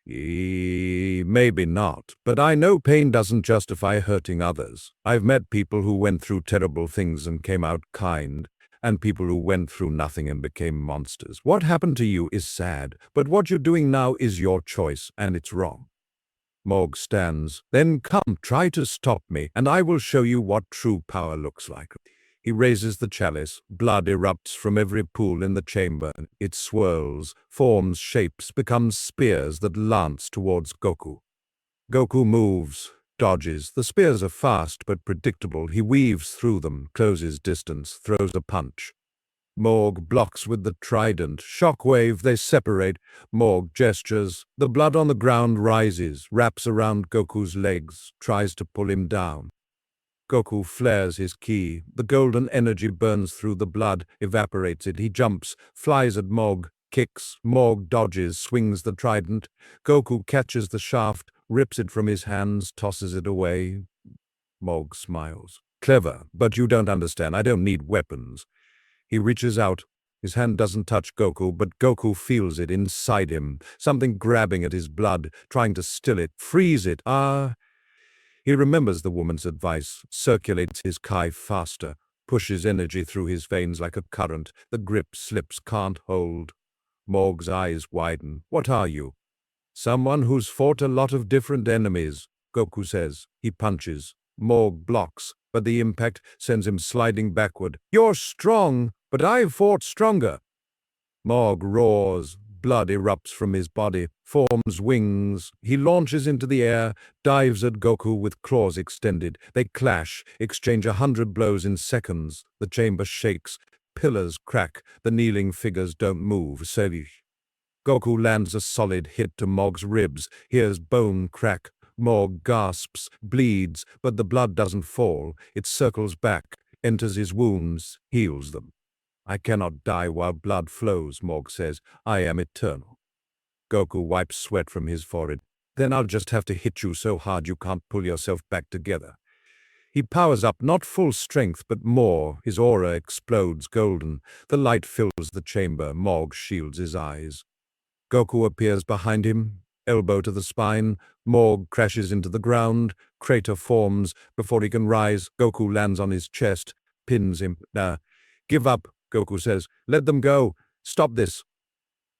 S1: Maybe not, but I know pain doesn't justify hurting others. I've met people who went through terrible things and came out kind, and people who went through nothing and became monsters. What happened to you is sad, but what you're doing now is your choice, and it's wrong. Morg stands. Then come, try to stop me, and I will show you what true power looks like. He raises the chalice. Blood erupts from every pool in the chamber. It swirls, forms shapes, becomes spears that lance towards Goku. Goku moves, dodges. The spears are fast but predictable. He weaves through them, closes distance, throws a punch. Morg blocks with the trident. Shockwave, they separate. Morg gestures. The blood on the ground rises, wraps around Goku's legs, tries to pull him down. Goku flares his ki. The golden energy burns through the blood, evaporates it. He jumps, flies at Morg, kicks. Morg dodges, swings the trident. Goku catches the shaft, rips it from his hands, tosses it away. Morg smiles. Clever, but you don't understand. I don't need weapons. He reaches out. His hand doesn't touch Goku, but Goku feels it inside him, something grabbing at his blood, trying to still it, freeze it. He remembers the woman's advice, circulates his Kai faster, pushes energy through his veins like a current. The grip slips, can't hold. Morg's eyes widen. What are you? Someone who's fought a lot of different enemies, Goku says. He punches. Morg blocks, but the impact sends him sliding backward. You're strong, but I've fought stronger. Morg roars. Blood erupts from his body, forms wings. He launches into the air, dives at Goku with claws extended. They clash, exchange 100 blows in seconds. The chamber shakes. Pillars crack. The kneeling figures don't move. Goku lands a solid hit to Morg's ribs, hears bone crack. Morg gasps, bleeds, but the blood doesn't fall. It circles back, enters his wounds, heals them. I cannot die while blood flows, Morg says. I am eternal. Goku wipes sweat from his forehead. Then I'll just have to hit you so hard you can't pull yourself back together. He powers up, not full strength, but more. His aura explodes golden. The light fills the chamber. Morg shields his eyes. Goku appears behind him, elbow to the spine. Morg crashes into the ground. Crater forms. Before he can rise, Goku lands on his chest, pins him. Give up, Goku says. Let them go. Stop this.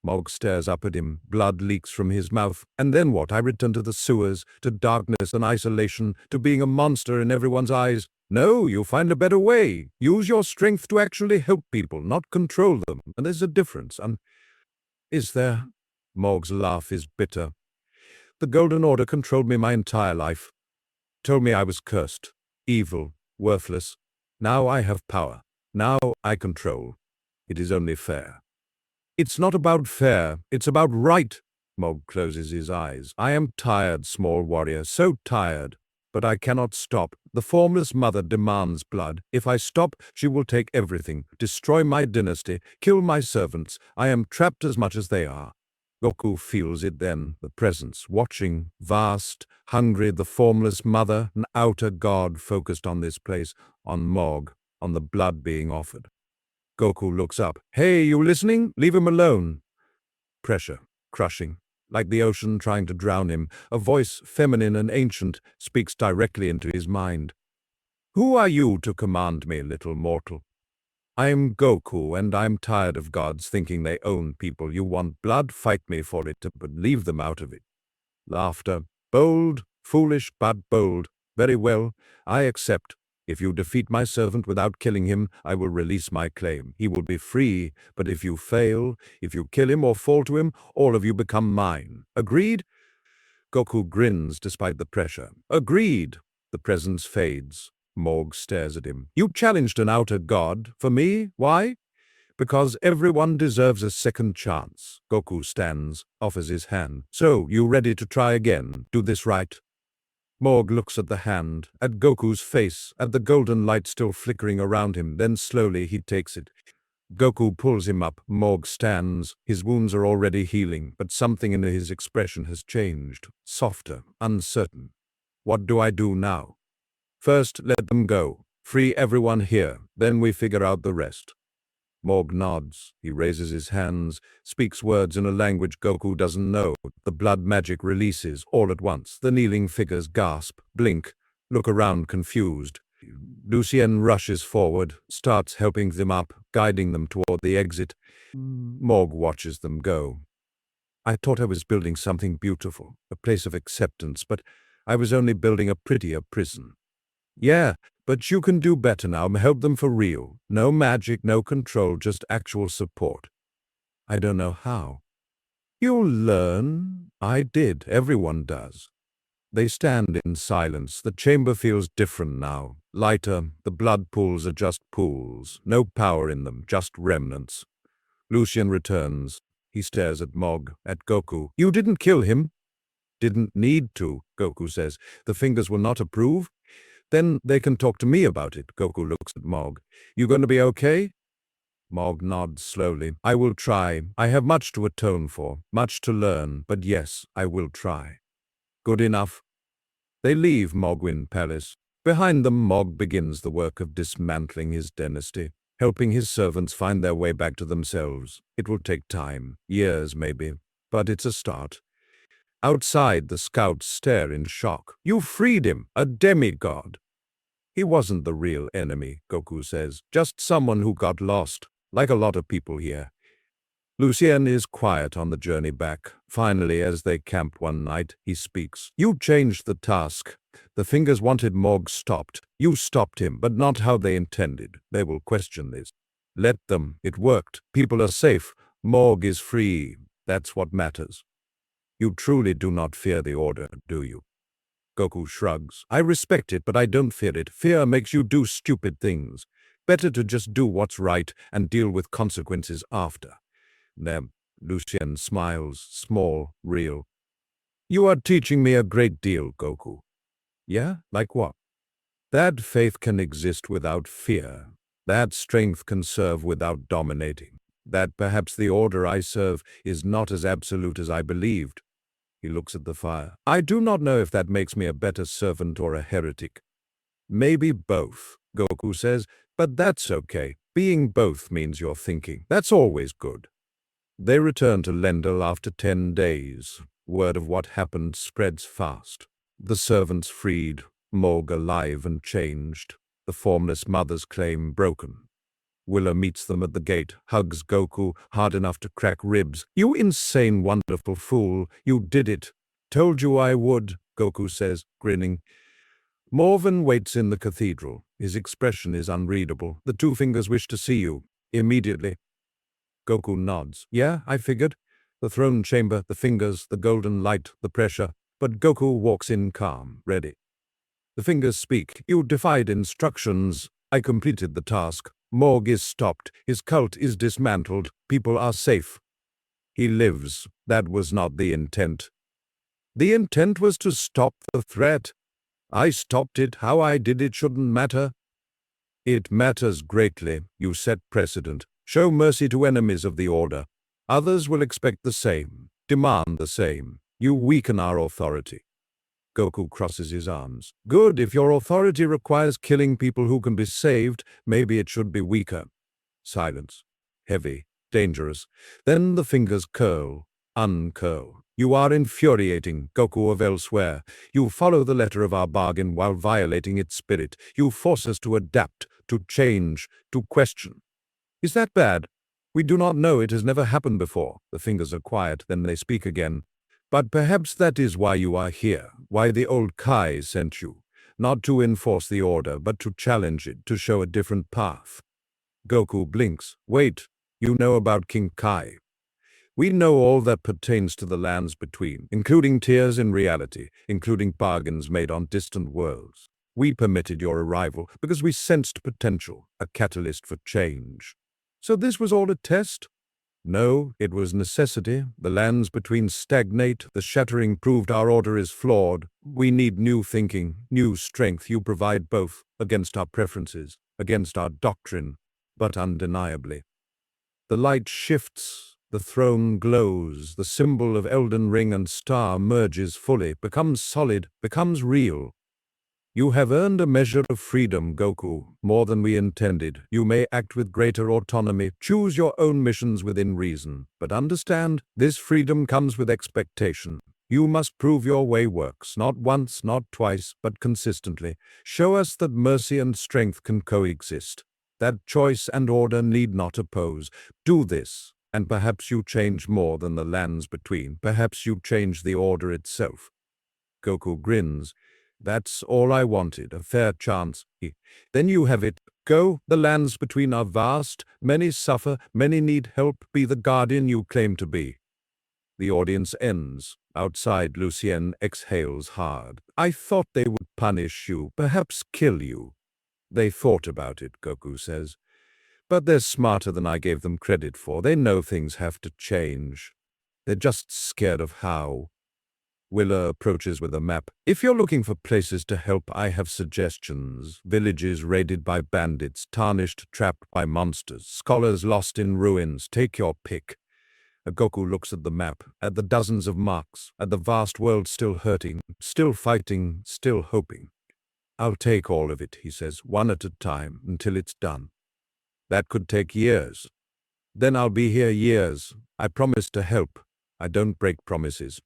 S1: Morg stares up at him. Blood leaks from his mouth. And then what? I return to the sewers, to darkness and isolation, to being a monster in everyone's eyes. No, you find a better way. Use your strength to actually help people, not control them. And there's a difference. Is there? Morg's laugh is bitter. The Golden Order controlled me my entire life. Told me I was cursed, evil, worthless. Now I have power. Now I control. It is only fair. It's not about fair, it's about right. Morg closes his eyes. I am tired, small warrior, so tired. But I cannot stop. The formless mother demands blood. If I stop, she will take everything, destroy my dynasty, kill my servants. I am trapped as much as they are. Goku feels it then, the presence, watching, vast, hungry, the formless mother, an outer god focused on this place, on Morg, on the blood being offered. Goku looks up. Hey, you listening? Leave him alone. Pressure, crushing, like the ocean trying to drown him. A voice, feminine and ancient, speaks directly into his mind. Who are you to command me, little mortal? I'm Goku, and I'm tired of gods thinking they own people. You want blood? Fight me for it, but leave them out of it. Laughter. Bold, foolish, but bold. Very well, I accept. If you defeat my servant without killing him, I will release my claim. He will be free, but if you fail, if you kill him or fall to him, all of you become mine. Agreed? Goku grins despite the pressure. Agreed. The presence fades. Morg stares at him. You challenged an outer god. For me? Why? Because everyone deserves a second chance. Goku stands, offers his hand. So, you ready to try again? Do this right? Morg looks at the hand, at Goku's face, at the golden light still flickering around him. Then slowly he takes it. Goku pulls him up. Morg stands. His wounds are already healing, but something in his expression has changed. Softer, uncertain. What do I do now? First, let them go. Free everyone here. Then we figure out the rest. Morg nods. He raises his hands, speaks words in a language Goku doesn't know. The blood magic releases all at once. The kneeling figures gasp, blink, look around confused. Lucien rushes forward, starts helping them up, guiding them toward the exit. Morg watches them go. I thought I was building something beautiful, a place of acceptance, but I was only building a prettier prison. Yeah, but you can do better now. Help them for real. No magic, no control, just actual support. I don't know how. You'll learn. I did. Everyone does. They stand in silence. The chamber feels different now. Lighter. The blood pools are just pools. No power in them, just remnants. Lucian returns. He stares at Mog, at Goku. You didn't kill him. Didn't need to, Goku says. The fingers will not approve. Then they can talk to me about it. Goku looks at Mog. You going to be okay? Mog nods slowly. I will try. I have much to atone for, much to learn, but yes, I will try. Good enough. They leave Mogwin Palace. Behind them, Mog begins the work of dismantling his dynasty, helping his servants find their way back to themselves. It will take time, years maybe, but it's a start. Outside, the scouts stare in shock. You freed him, a demigod. He wasn't the real enemy, Goku says, just someone who got lost, like a lot of people here. Lucien is quiet on the journey back. Finally, as they camp one night, he speaks. You changed the task. The fingers wanted Mog stopped. You stopped him, but not how they intended. They will question this. Let them. It worked. People are safe. Mog is free. That's what matters. You truly do not fear the order, do you? Goku shrugs. I respect it, but I don't fear it. Fear makes you do stupid things. Better to just do what's right and deal with consequences after. Them. Lucien smiles, small, real. You are teaching me a great deal, Goku. Yeah? Like what? That faith can exist without fear. That strength can serve without dominating. That perhaps the order I serve is not as absolute as I believed. He looks at the fire. I do not know if that makes me a better servant or a heretic. Maybe both, Goku says, but that's okay. Being both means you're thinking. That's always good. They return to Lendl after 10 days. Word of what happened spreads fast. The servants freed, Mog alive and changed. The formless mother's claim broken. Willow meets them at the gate, hugs Goku hard enough to crack ribs. You insane, wonderful fool. You did it. Told you I would, Goku says, grinning. Morven waits in the cathedral. His expression is unreadable. The two fingers wish to see you. Immediately. Goku nods. Yeah, I figured. The throne chamber, the fingers, the golden light, the pressure. But Goku walks in calm, ready. The fingers speak. You defied instructions. I completed the task. Morg is stopped. His cult is dismantled. People are safe. He lives. That was not the intent. The intent was to stop the threat. I stopped it. How I did it shouldn't matter. It matters greatly. You set precedent. Show mercy to enemies of the order. Others will expect the same, demand the same. You weaken our authority. Goku crosses his arms. Good, if your authority requires killing people who can be saved, maybe it should be weaker. Silence. Heavy. Dangerous. Then the fingers curl. Uncurl. You are infuriating, Goku of elsewhere. You follow the letter of our bargain while violating its spirit. You force us to adapt, to change, to question. Is that bad? We do not know. It has never happened before. The fingers are quiet, then they speak again. But perhaps that is why you are here, why the old Kai sent you. Not to enforce the order, but to challenge it, to show a different path. Goku blinks. Wait, you know about King Kai. We know all that pertains to the lands between, including tears in reality, including bargains made on distant worlds. We permitted your arrival because we sensed potential, a catalyst for change. So this was all a test? No, it was necessity. The lands between stagnate. The shattering proved our order is flawed. We need new thinking, new strength. You provide both, against our preferences, against our doctrine, but undeniably. The light shifts, the throne glows, the symbol of Elden Ring and star merges fully, becomes solid, becomes real. You have earned a measure of freedom, Goku, more than we intended. You may act with greater autonomy, choose your own missions within reason. But understand, this freedom comes with expectation. You must prove your way works, not once, not twice, but consistently. Show us that mercy and strength can coexist, that choice and order need not oppose. Do this, and perhaps you change more than the lands between. Perhaps you change the order itself. Goku grins. That's all I wanted, a fair chance. Then you have it. Go, the lands between are vast, many suffer, many need help, be the guardian you claim to be. The audience ends. Outside, Lucien exhales hard. I thought they would punish you, perhaps kill you. They thought about it, Goku says. But they're smarter than I gave them credit for. They know things have to change. They're just scared of how. Willa approaches with a map. If you're looking for places to help, I have suggestions. Villages raided by bandits, tarnished, trapped by monsters, scholars lost in ruins. Take your pick. Goku looks at the map, at the dozens of marks, at the vast world still hurting, still fighting, still hoping. I'll take all of it, he says, one at a time, until it's done. That could take years. Then I'll be here years. I promise to help. I don't break promises.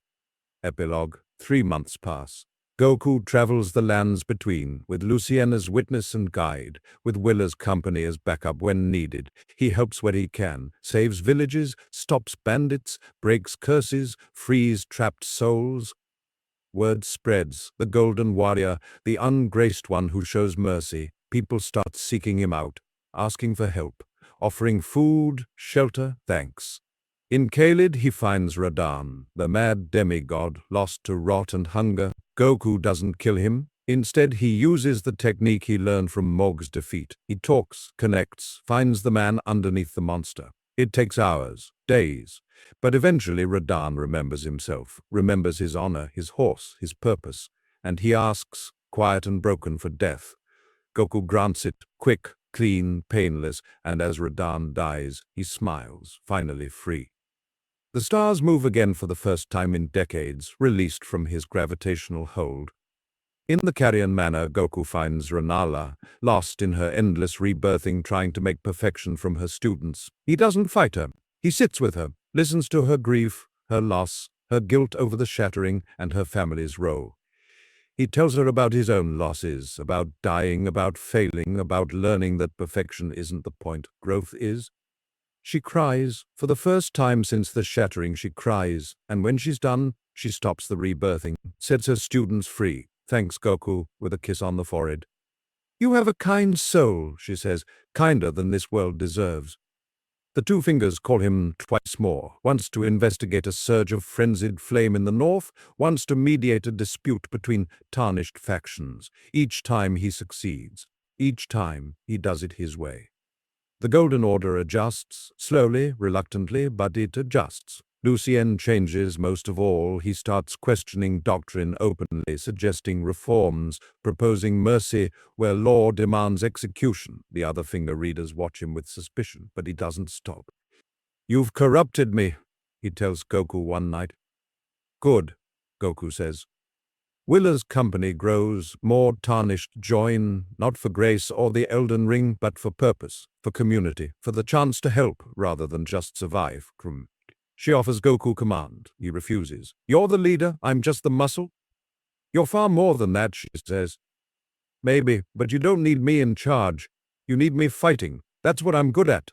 S1: Epilogue. 3 months pass. Goku travels the lands between, with Lucien as witness and guide, with Willa's company as backup when needed. He helps where he can, saves villages, stops bandits, breaks curses, frees trapped souls. Word spreads, the Golden Warrior, the ungraced one who shows mercy. People start seeking him out, asking for help, offering food, shelter, thanks. In Kaled he finds Radan, the mad demigod, lost to rot and hunger. Goku doesn't kill him. Instead, he uses the technique he learned from Mog's defeat. He talks, connects, finds the man underneath the monster. It takes hours, days, but eventually Radan remembers himself, remembers his honor, his horse, his purpose, and he asks, quiet and broken, for death. Goku grants it, quick, clean, painless, and as Radan dies, he smiles, finally free. The stars move again for the first time in decades, released from his gravitational hold. In the Carrion Manor, Goku finds Ranala, lost in her endless rebirthing, trying to make perfection from her students. He doesn't fight her. He sits with her, listens to her grief, her loss, her guilt over the shattering, and her family's role. He tells her about his own losses, about dying, about failing, about learning that perfection isn't the point, growth is. She cries. For the first time since the shattering, she cries, and when she's done, she stops the rebirthing, sets her students free. Thanks, Goku, with a kiss on the forehead. You have a kind soul, she says, kinder than this world deserves. The two fingers call him twice more, once to investigate a surge of frenzied flame in the north, once to mediate a dispute between tarnished factions. Each time he succeeds. Each time he does it his way. The Golden Order adjusts, slowly, reluctantly, but it adjusts. Lucien changes most of all. He starts questioning doctrine openly, suggesting reforms, proposing mercy where law demands execution. The other finger readers watch him with suspicion, but he doesn't stop. You've corrupted me, he tells Goku one night. Good, Goku says. Willa's company grows, more tarnished join, not for grace or the Elden Ring, but for purpose, for community, for the chance to help rather than just survive. She offers Goku command. He refuses. You're the leader, I'm just the muscle. You're far more than that, she says. Maybe, but you don't need me in charge. You need me fighting. That's what I'm good at.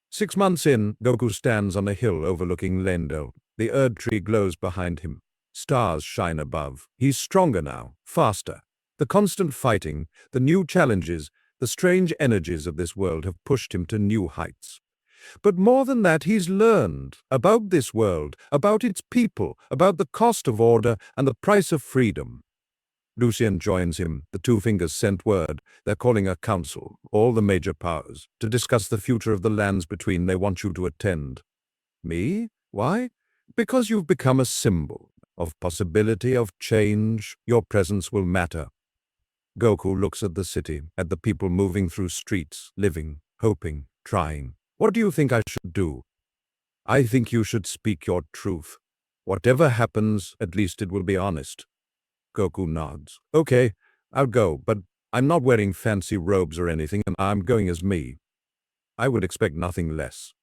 S1: 6 months in, Goku stands on a hill overlooking Lendel. The Erd tree glows behind him. Stars shine above. He's stronger now, faster. The constant fighting, the new challenges, the strange energies of this world have pushed him to new heights. But more than that, he's learned about this world, about its people, about the cost of order and the price of freedom. Lucien joins him. The two fingers sent word. They're calling a council, all the major powers, to discuss the future of the lands between. They want you to attend. Me? Why? Because you've become a symbol of possibility, of change. Your presence will matter. Goku looks at the city, at the people moving through streets, living, hoping, trying. What do you think I should do? I think you should speak your truth. Whatever happens, at least it will be honest. Goku nods. Okay, I'll go, but I'm not wearing fancy robes or anything, and I'm going as me. I would expect nothing less.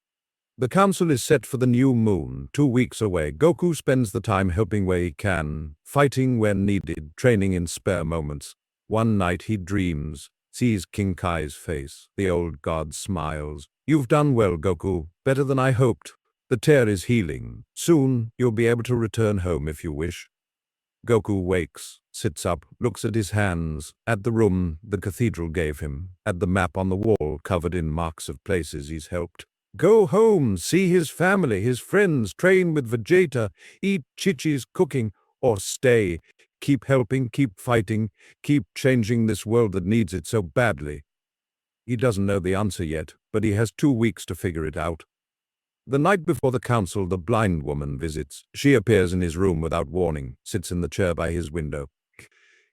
S1: The council is set for the new moon, 2 weeks away. Goku spends the time helping where he can, fighting where needed, training in spare moments. One night he dreams, sees King Kai's face. The old god smiles. You've done well, Goku, better than I hoped. The tear is healing. Soon you'll be able to return home if you wish. Goku wakes, sits up, looks at his hands, at the room the cathedral gave him, at the map on the wall covered in marks of places he's helped. Go home, see his family, his friends, train with Vegeta, eat Chi-Chi's cooking, or stay. Keep helping, keep fighting, keep changing this world that needs it so badly. He doesn't know the answer yet, but he has 2 weeks to figure it out. The night before the council, the blind woman visits. She appears in his room without warning, sits in the chair by his window.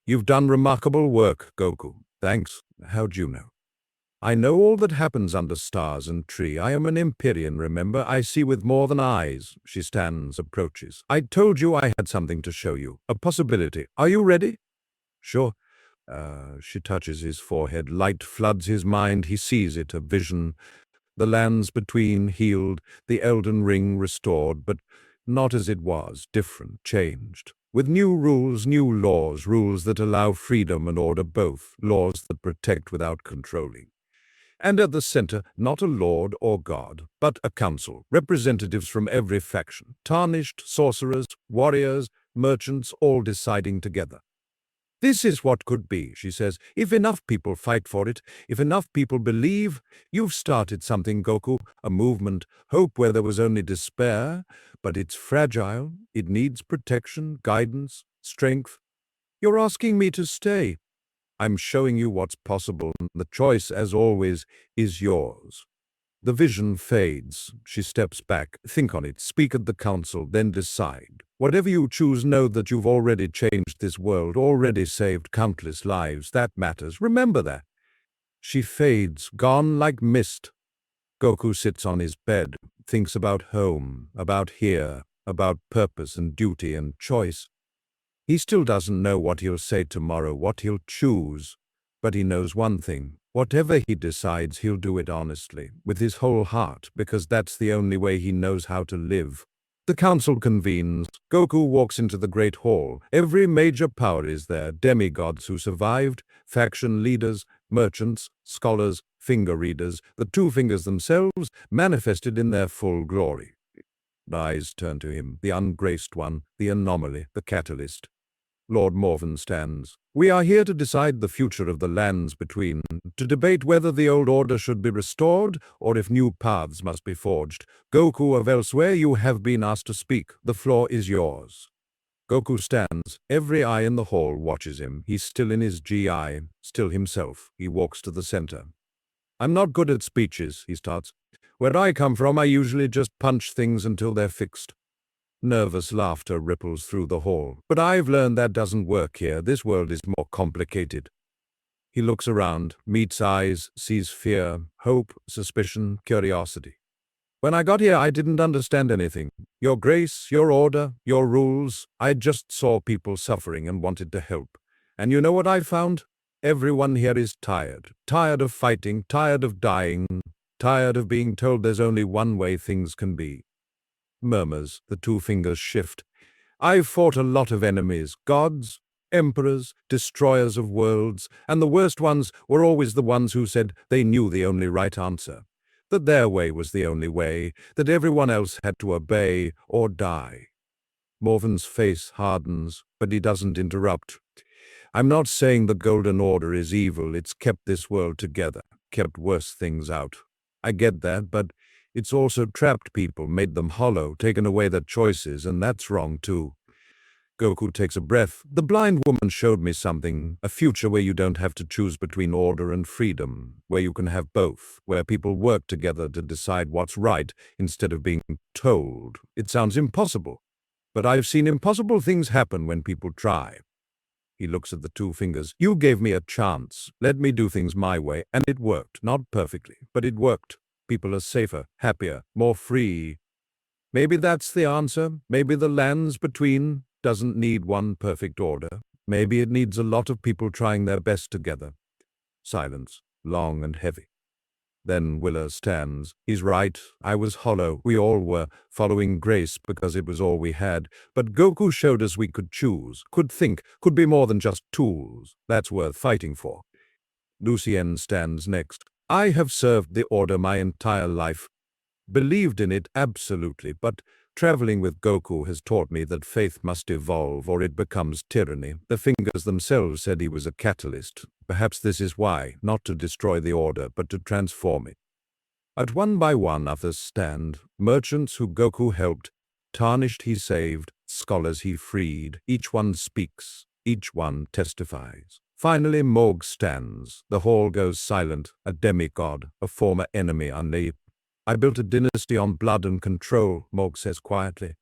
S1: You've done remarkable work, Goku. Thanks. How'd you know? I know all that happens under stars and tree. I am an Empyrean, remember? I see with more than eyes. She stands, approaches. I told you I had something to show you. A possibility. Are you ready? Sure. She touches his forehead. Light floods his mind. He sees it, a vision. The lands between healed, the Elden Ring restored, but not as it was, different, changed. With new rules, new laws, rules that allow freedom and order both, laws that protect without controlling. And at the center, not a lord or god, but a council, representatives from every faction, tarnished, sorcerers, warriors, merchants, all deciding together. This is what could be, she says, if enough people fight for it, if enough people believe. You've started something, Goku, a movement, hope where there was only despair, but it's fragile, it needs protection, guidance, strength. You're asking me to stay. I'm showing you what's possible. The choice, as always, is yours. The vision fades. She steps back. Think on it. Speak at the council, then decide. Whatever you choose, know that you've already changed this world, already saved countless lives. That matters. Remember that. She fades, gone like mist. Goku sits on his bed, thinks about home, about here, about purpose and duty and choice. He still doesn't know what he'll say tomorrow, what he'll choose, but he knows one thing. Whatever he decides, he'll do it honestly, with his whole heart, because that's the only way he knows how to live. The council convenes. Goku walks into the great hall. Every major power is there, demigods who survived, faction leaders, merchants, scholars, finger readers, the two fingers themselves manifested in their full glory. Eyes turn to him, the ungraced one, the anomaly, the catalyst. Lord Morven stands. We are here to decide the future of the lands between, to debate whether the old order should be restored or if new paths must be forged. Goku of elsewhere, you have been asked to speak. The floor is yours. Goku stands. Every eye in the hall watches him. He's still in his GI, still himself. He walks to the center. I'm not good at speeches, he starts. Where I come from, I usually just punch things until they're fixed. Nervous laughter ripples through the hall. But I've learned that doesn't work here. This world is more complicated. He looks around, meets eyes, sees fear, hope, suspicion, curiosity. When I got here, I didn't understand anything. Your grace, your order, your rules. I just saw people suffering and wanted to help. And you know what I found? Everyone here is tired. Tired of fighting, tired of dying, tired of being told there's only one way things can be. Murmurs, the two fingers shift. I've fought a lot of enemies, gods, emperors, destroyers of worlds, and the worst ones were always the ones who said they knew the only right answer, that their way was the only way, that everyone else had to obey or die. Morven's face hardens, but he doesn't interrupt. I'm not saying the Golden Order is evil. It's kept this world together, kept worse things out. I get that, but it's also trapped people, made them hollow, taken away their choices, and that's wrong too. Goku takes a breath. The blind woman showed me something, a future where you don't have to choose between order and freedom, where you can have both, where people work together to decide what's right instead of being told. It sounds impossible, but I've seen impossible things happen when people try. He looks at the two fingers. You gave me a chance, let me do things my way, and it worked. Not perfectly, but it worked. People are safer, happier, more free. Maybe that's the answer. Maybe the lands between doesn't need one perfect order. Maybe it needs a lot of people trying their best together. Silence, long and heavy. Then Willer stands. He's right. I was hollow. We all were, following grace because it was all we had. But Goku showed us we could choose, could think, could be more than just tools. That's worth fighting for. Lucien stands next. I have served the order my entire life. Believed in it, absolutely, but Traveling with Goku has taught me that faith must evolve or it becomes tyranny. The fingers themselves said he was a catalyst. Perhaps this is why, not to destroy the order, but to transform it. At one by one others stand, merchants who Goku helped, tarnished he saved, scholars he freed. Each one speaks, each one testifies. Finally Morg stands. The hall goes silent, a demigod, a former enemy unnamed. I built a dynasty on blood and control, Morg says quietly.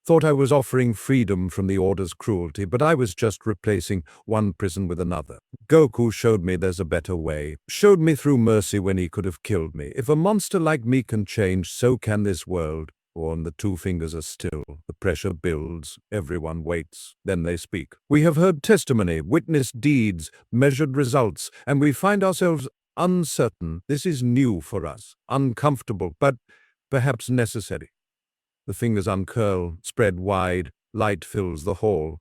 S1: Thought I was offering freedom from the Order's cruelty, but I was just replacing one prison with another. Goku showed me there's a better way, showed me through mercy when he could have killed me. If a monster like me can change, so can this world. When the two fingers are still, the pressure builds, everyone waits, then they speak. We have heard testimony, witnessed deeds, measured results, and we find ourselves uncertain. This is new for us, uncomfortable, but perhaps necessary. The fingers uncurl, spread wide, light fills the hall.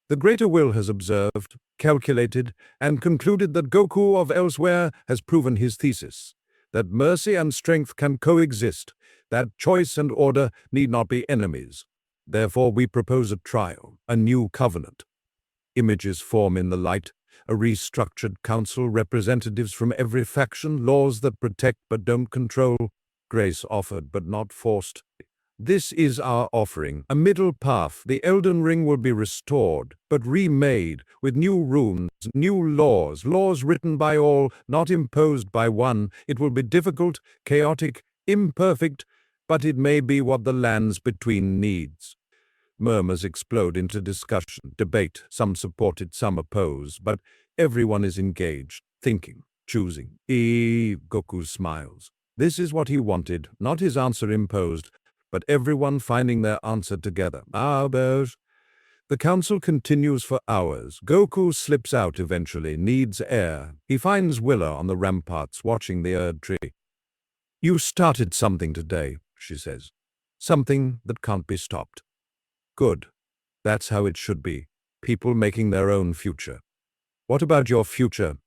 S1: The greater will has observed, calculated, and concluded that Goku of elsewhere has proven his thesis, that mercy and strength can coexist, that choice and order need not be enemies. Therefore we propose a trial, a new covenant. Images form in the light, a restructured council, representatives from every faction, laws that protect but don't control, grace offered but not forced. This is our offering, a middle path. The Elden Ring will be restored, but remade, with new runes, new laws, laws written by all, not imposed by one. It will be difficult, chaotic, imperfect, but it may be what the lands between needs. Murmurs explode into discussion, debate. Some support it, some oppose, but everyone is engaged, thinking, choosing. Goku smiles. This is what he wanted, not his answer imposed, but everyone finding their answer together. The council continues for hours. Goku slips out eventually, needs air. He finds Willa on the ramparts watching the Erd tree. You started something today, she says. Something that can't be stopped. Good. That's how it should be. People making their own future. What about your future?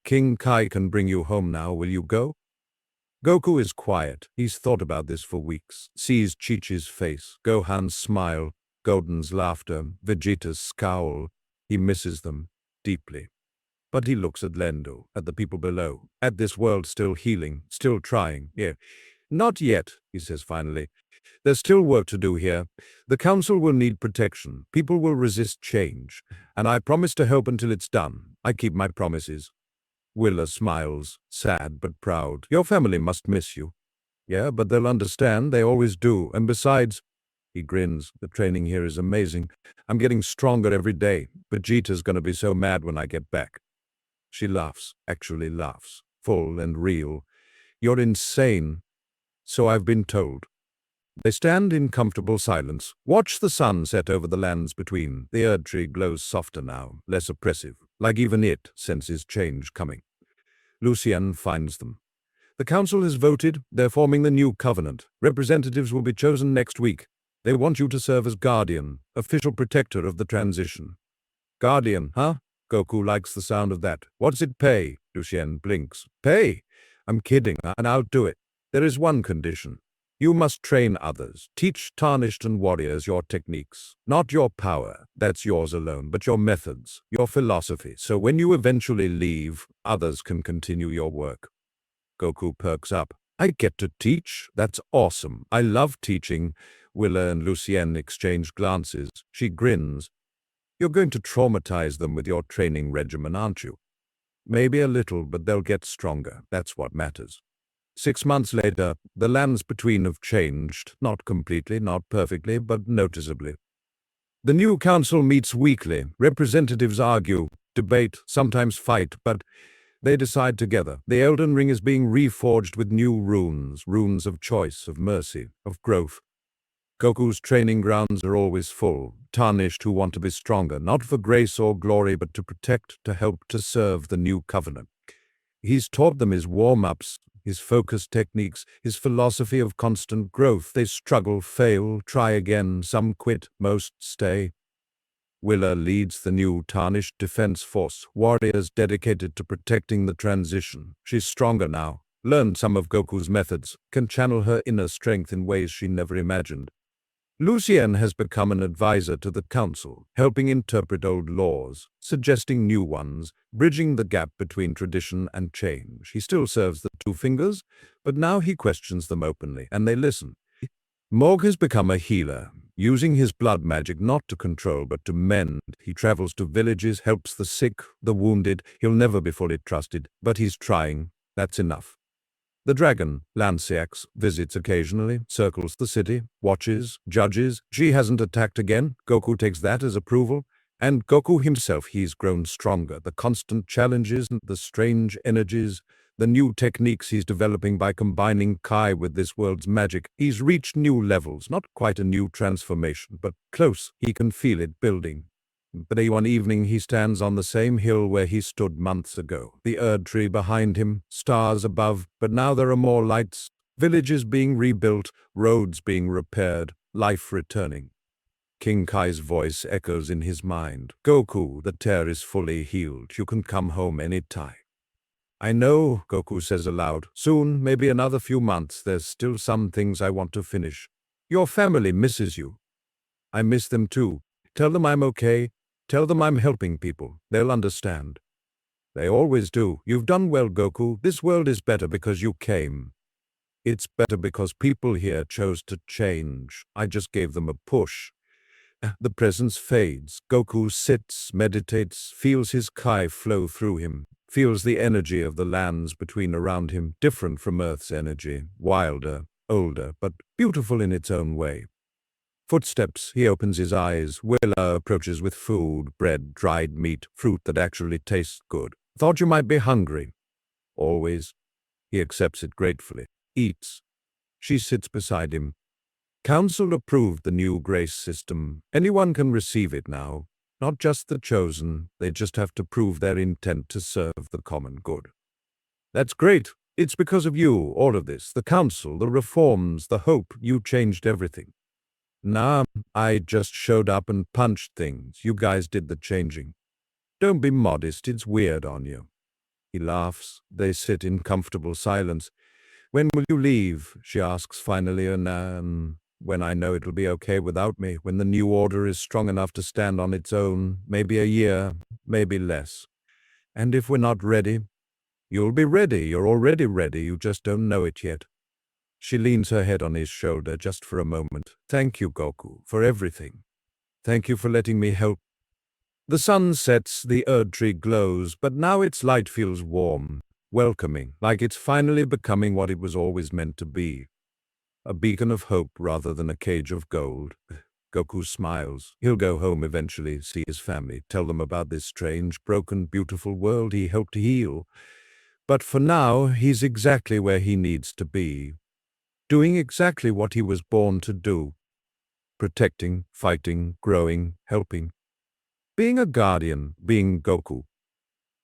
S1: King Kai can bring you home now. Will you go? Goku is quiet. He's thought about this for weeks. Sees Chi-Chi's face, Gohan's smile, Golden's laughter, Vegeta's scowl. He misses them deeply. But he looks at Lendo, at the people below, at this world still healing, still trying. Yeah, not yet, he says finally. There's still work to do here. The council will need protection. People will resist change. And I promise to help until it's done. I keep my promises. Willa smiles, sad but proud. Your family must miss you. Yeah, but they'll understand. They always do. And besides, he grins, the training here is amazing. I'm getting stronger every day. Vegeta's gonna be so mad when I get back. She laughs, actually laughs, full and real. You're insane. So I've been told. They stand in comfortable silence. Watch the sun set over the lands between. The Erd tree glows softer now, less oppressive, like even it senses change coming. Lucien finds them. The council has voted. They're forming the new covenant. Representatives will be chosen next week. They want you to serve as guardian, official protector of the transition. Guardian, huh? Goku likes the sound of that. What's it pay? Lucien blinks. Pay? I'm kidding, and I'll do it. There is one condition. You must train others, teach tarnished and warriors your techniques. Not your power, that's yours alone, but your methods, your philosophy, so when you eventually leave, others can continue your work. Goku perks up. I get to teach? That's awesome. I love teaching. Willa and Lucien exchange glances. She grins. You're going to traumatize them with your training regimen, aren't you? Maybe a little, but they'll get stronger. That's what matters. 6 months later, the lands between have changed, not completely, not perfectly, but noticeably. The new council meets weekly. Representatives argue, debate, sometimes fight, but they decide together. The Elden Ring is being reforged with new runes, runes of choice, of mercy, of growth. Goku's training grounds are always full, tarnished who want to be stronger, not for grace or glory, but to protect, to help, to serve the new covenant. He's taught them his warm-ups, his focus techniques, his philosophy of constant growth. They struggle, fail, try again. Some quit, most stay. Willa leads the new tarnished defense force, warriors dedicated to protecting the transition. She's stronger now, learned some of Goku's methods, can channel her inner strength in ways she never imagined. Lucien has become an advisor to the council, helping interpret old laws, suggesting new ones, bridging the gap between tradition and change. He still serves the two fingers, but now he questions them openly, and they listen. Morg has become a healer, using his blood magic not to control but to mend. He travels to villages, helps the sick, the wounded. He'll never be fully trusted, but he's trying. That's enough. The dragon, Lanciax, visits occasionally, circles the city, watches, judges. She hasn't attacked again. Goku takes that as approval. And Goku himself, he's grown stronger. The constant challenges, the strange energies, the new techniques he's developing by combining Kai with this world's magic. He's reached new levels, not quite a new transformation, but close. He can feel it building. But one evening he stands on the same hill where he stood months ago. The Erd tree behind him, stars above, but now there are more lights, villages being rebuilt, roads being repaired, life returning. King Kai's voice echoes in his mind. Goku, the tear is fully healed. You can come home any time. I know, Goku says aloud. Soon, maybe another few months, there's still some things I want to finish. Your family misses you. I miss them too. Tell them I'm okay. Tell them I'm helping people. They'll understand. They always do. You've done well, Goku. This world is better because you came. It's better because people here chose to change. I just gave them a push. The presence fades. Goku sits, meditates, feels his Kai flow through him, feels the energy of the lands between around him, different from Earth's energy, wilder, older, but beautiful in its own way. Footsteps, he opens his eyes. Willa approaches with food, bread, dried meat, fruit that actually tastes good. Thought you might be hungry. Always. He accepts it gratefully. Eats. She sits beside him. Council approved the new grace system. Anyone can receive it now. Not just the chosen. They just have to prove their intent to serve the common good. That's great. It's because of you, all of this. The council, the reforms, the hope. You changed everything. Nah, I just showed up and punched things. You guys did the changing. Don't be modest, it's weird on you. He laughs. They sit in comfortable silence. When will you leave? She asks finally, and when I know it'll be okay without me, when the new order is strong enough to stand on its own, maybe a year, maybe less. And if we're not ready, you'll be ready. You're already ready. You just don't know it yet. She leans her head on his shoulder just for a moment. Thank you, Goku, for everything. Thank you for letting me help. The sun sets, the Erd tree glows, but now its light feels warm, welcoming, like it's finally becoming what it was always meant to be. A beacon of hope rather than a cage of gold. Goku smiles. He'll go home eventually, see his family, tell them about this strange, broken, beautiful world he helped heal. But for now, he's exactly where he needs to be. Doing exactly what he was born to do. Protecting, fighting, growing, helping. Being a guardian, being Goku.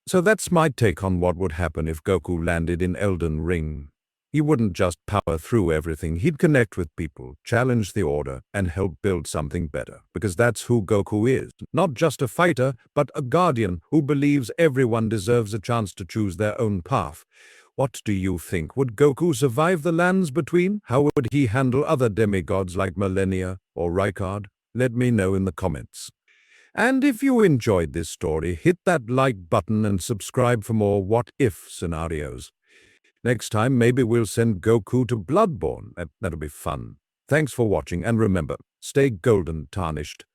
S1: So that's my take on what would happen if Goku landed in Elden Ring. He wouldn't just power through everything, he'd connect with people, challenge the order, and help build something better. Because that's who Goku is. Not just a fighter, but a guardian who believes everyone deserves a chance to choose their own path. What do you think? Would Goku survive the lands between? How would he handle other demigods like Millennia or Rykard? Let me know in the comments. And if you enjoyed this story, hit that like button and subscribe for more what-if scenarios. Next time, maybe we'll send Goku to Bloodborne. That'll be fun. Thanks for watching, and remember, stay golden tarnished.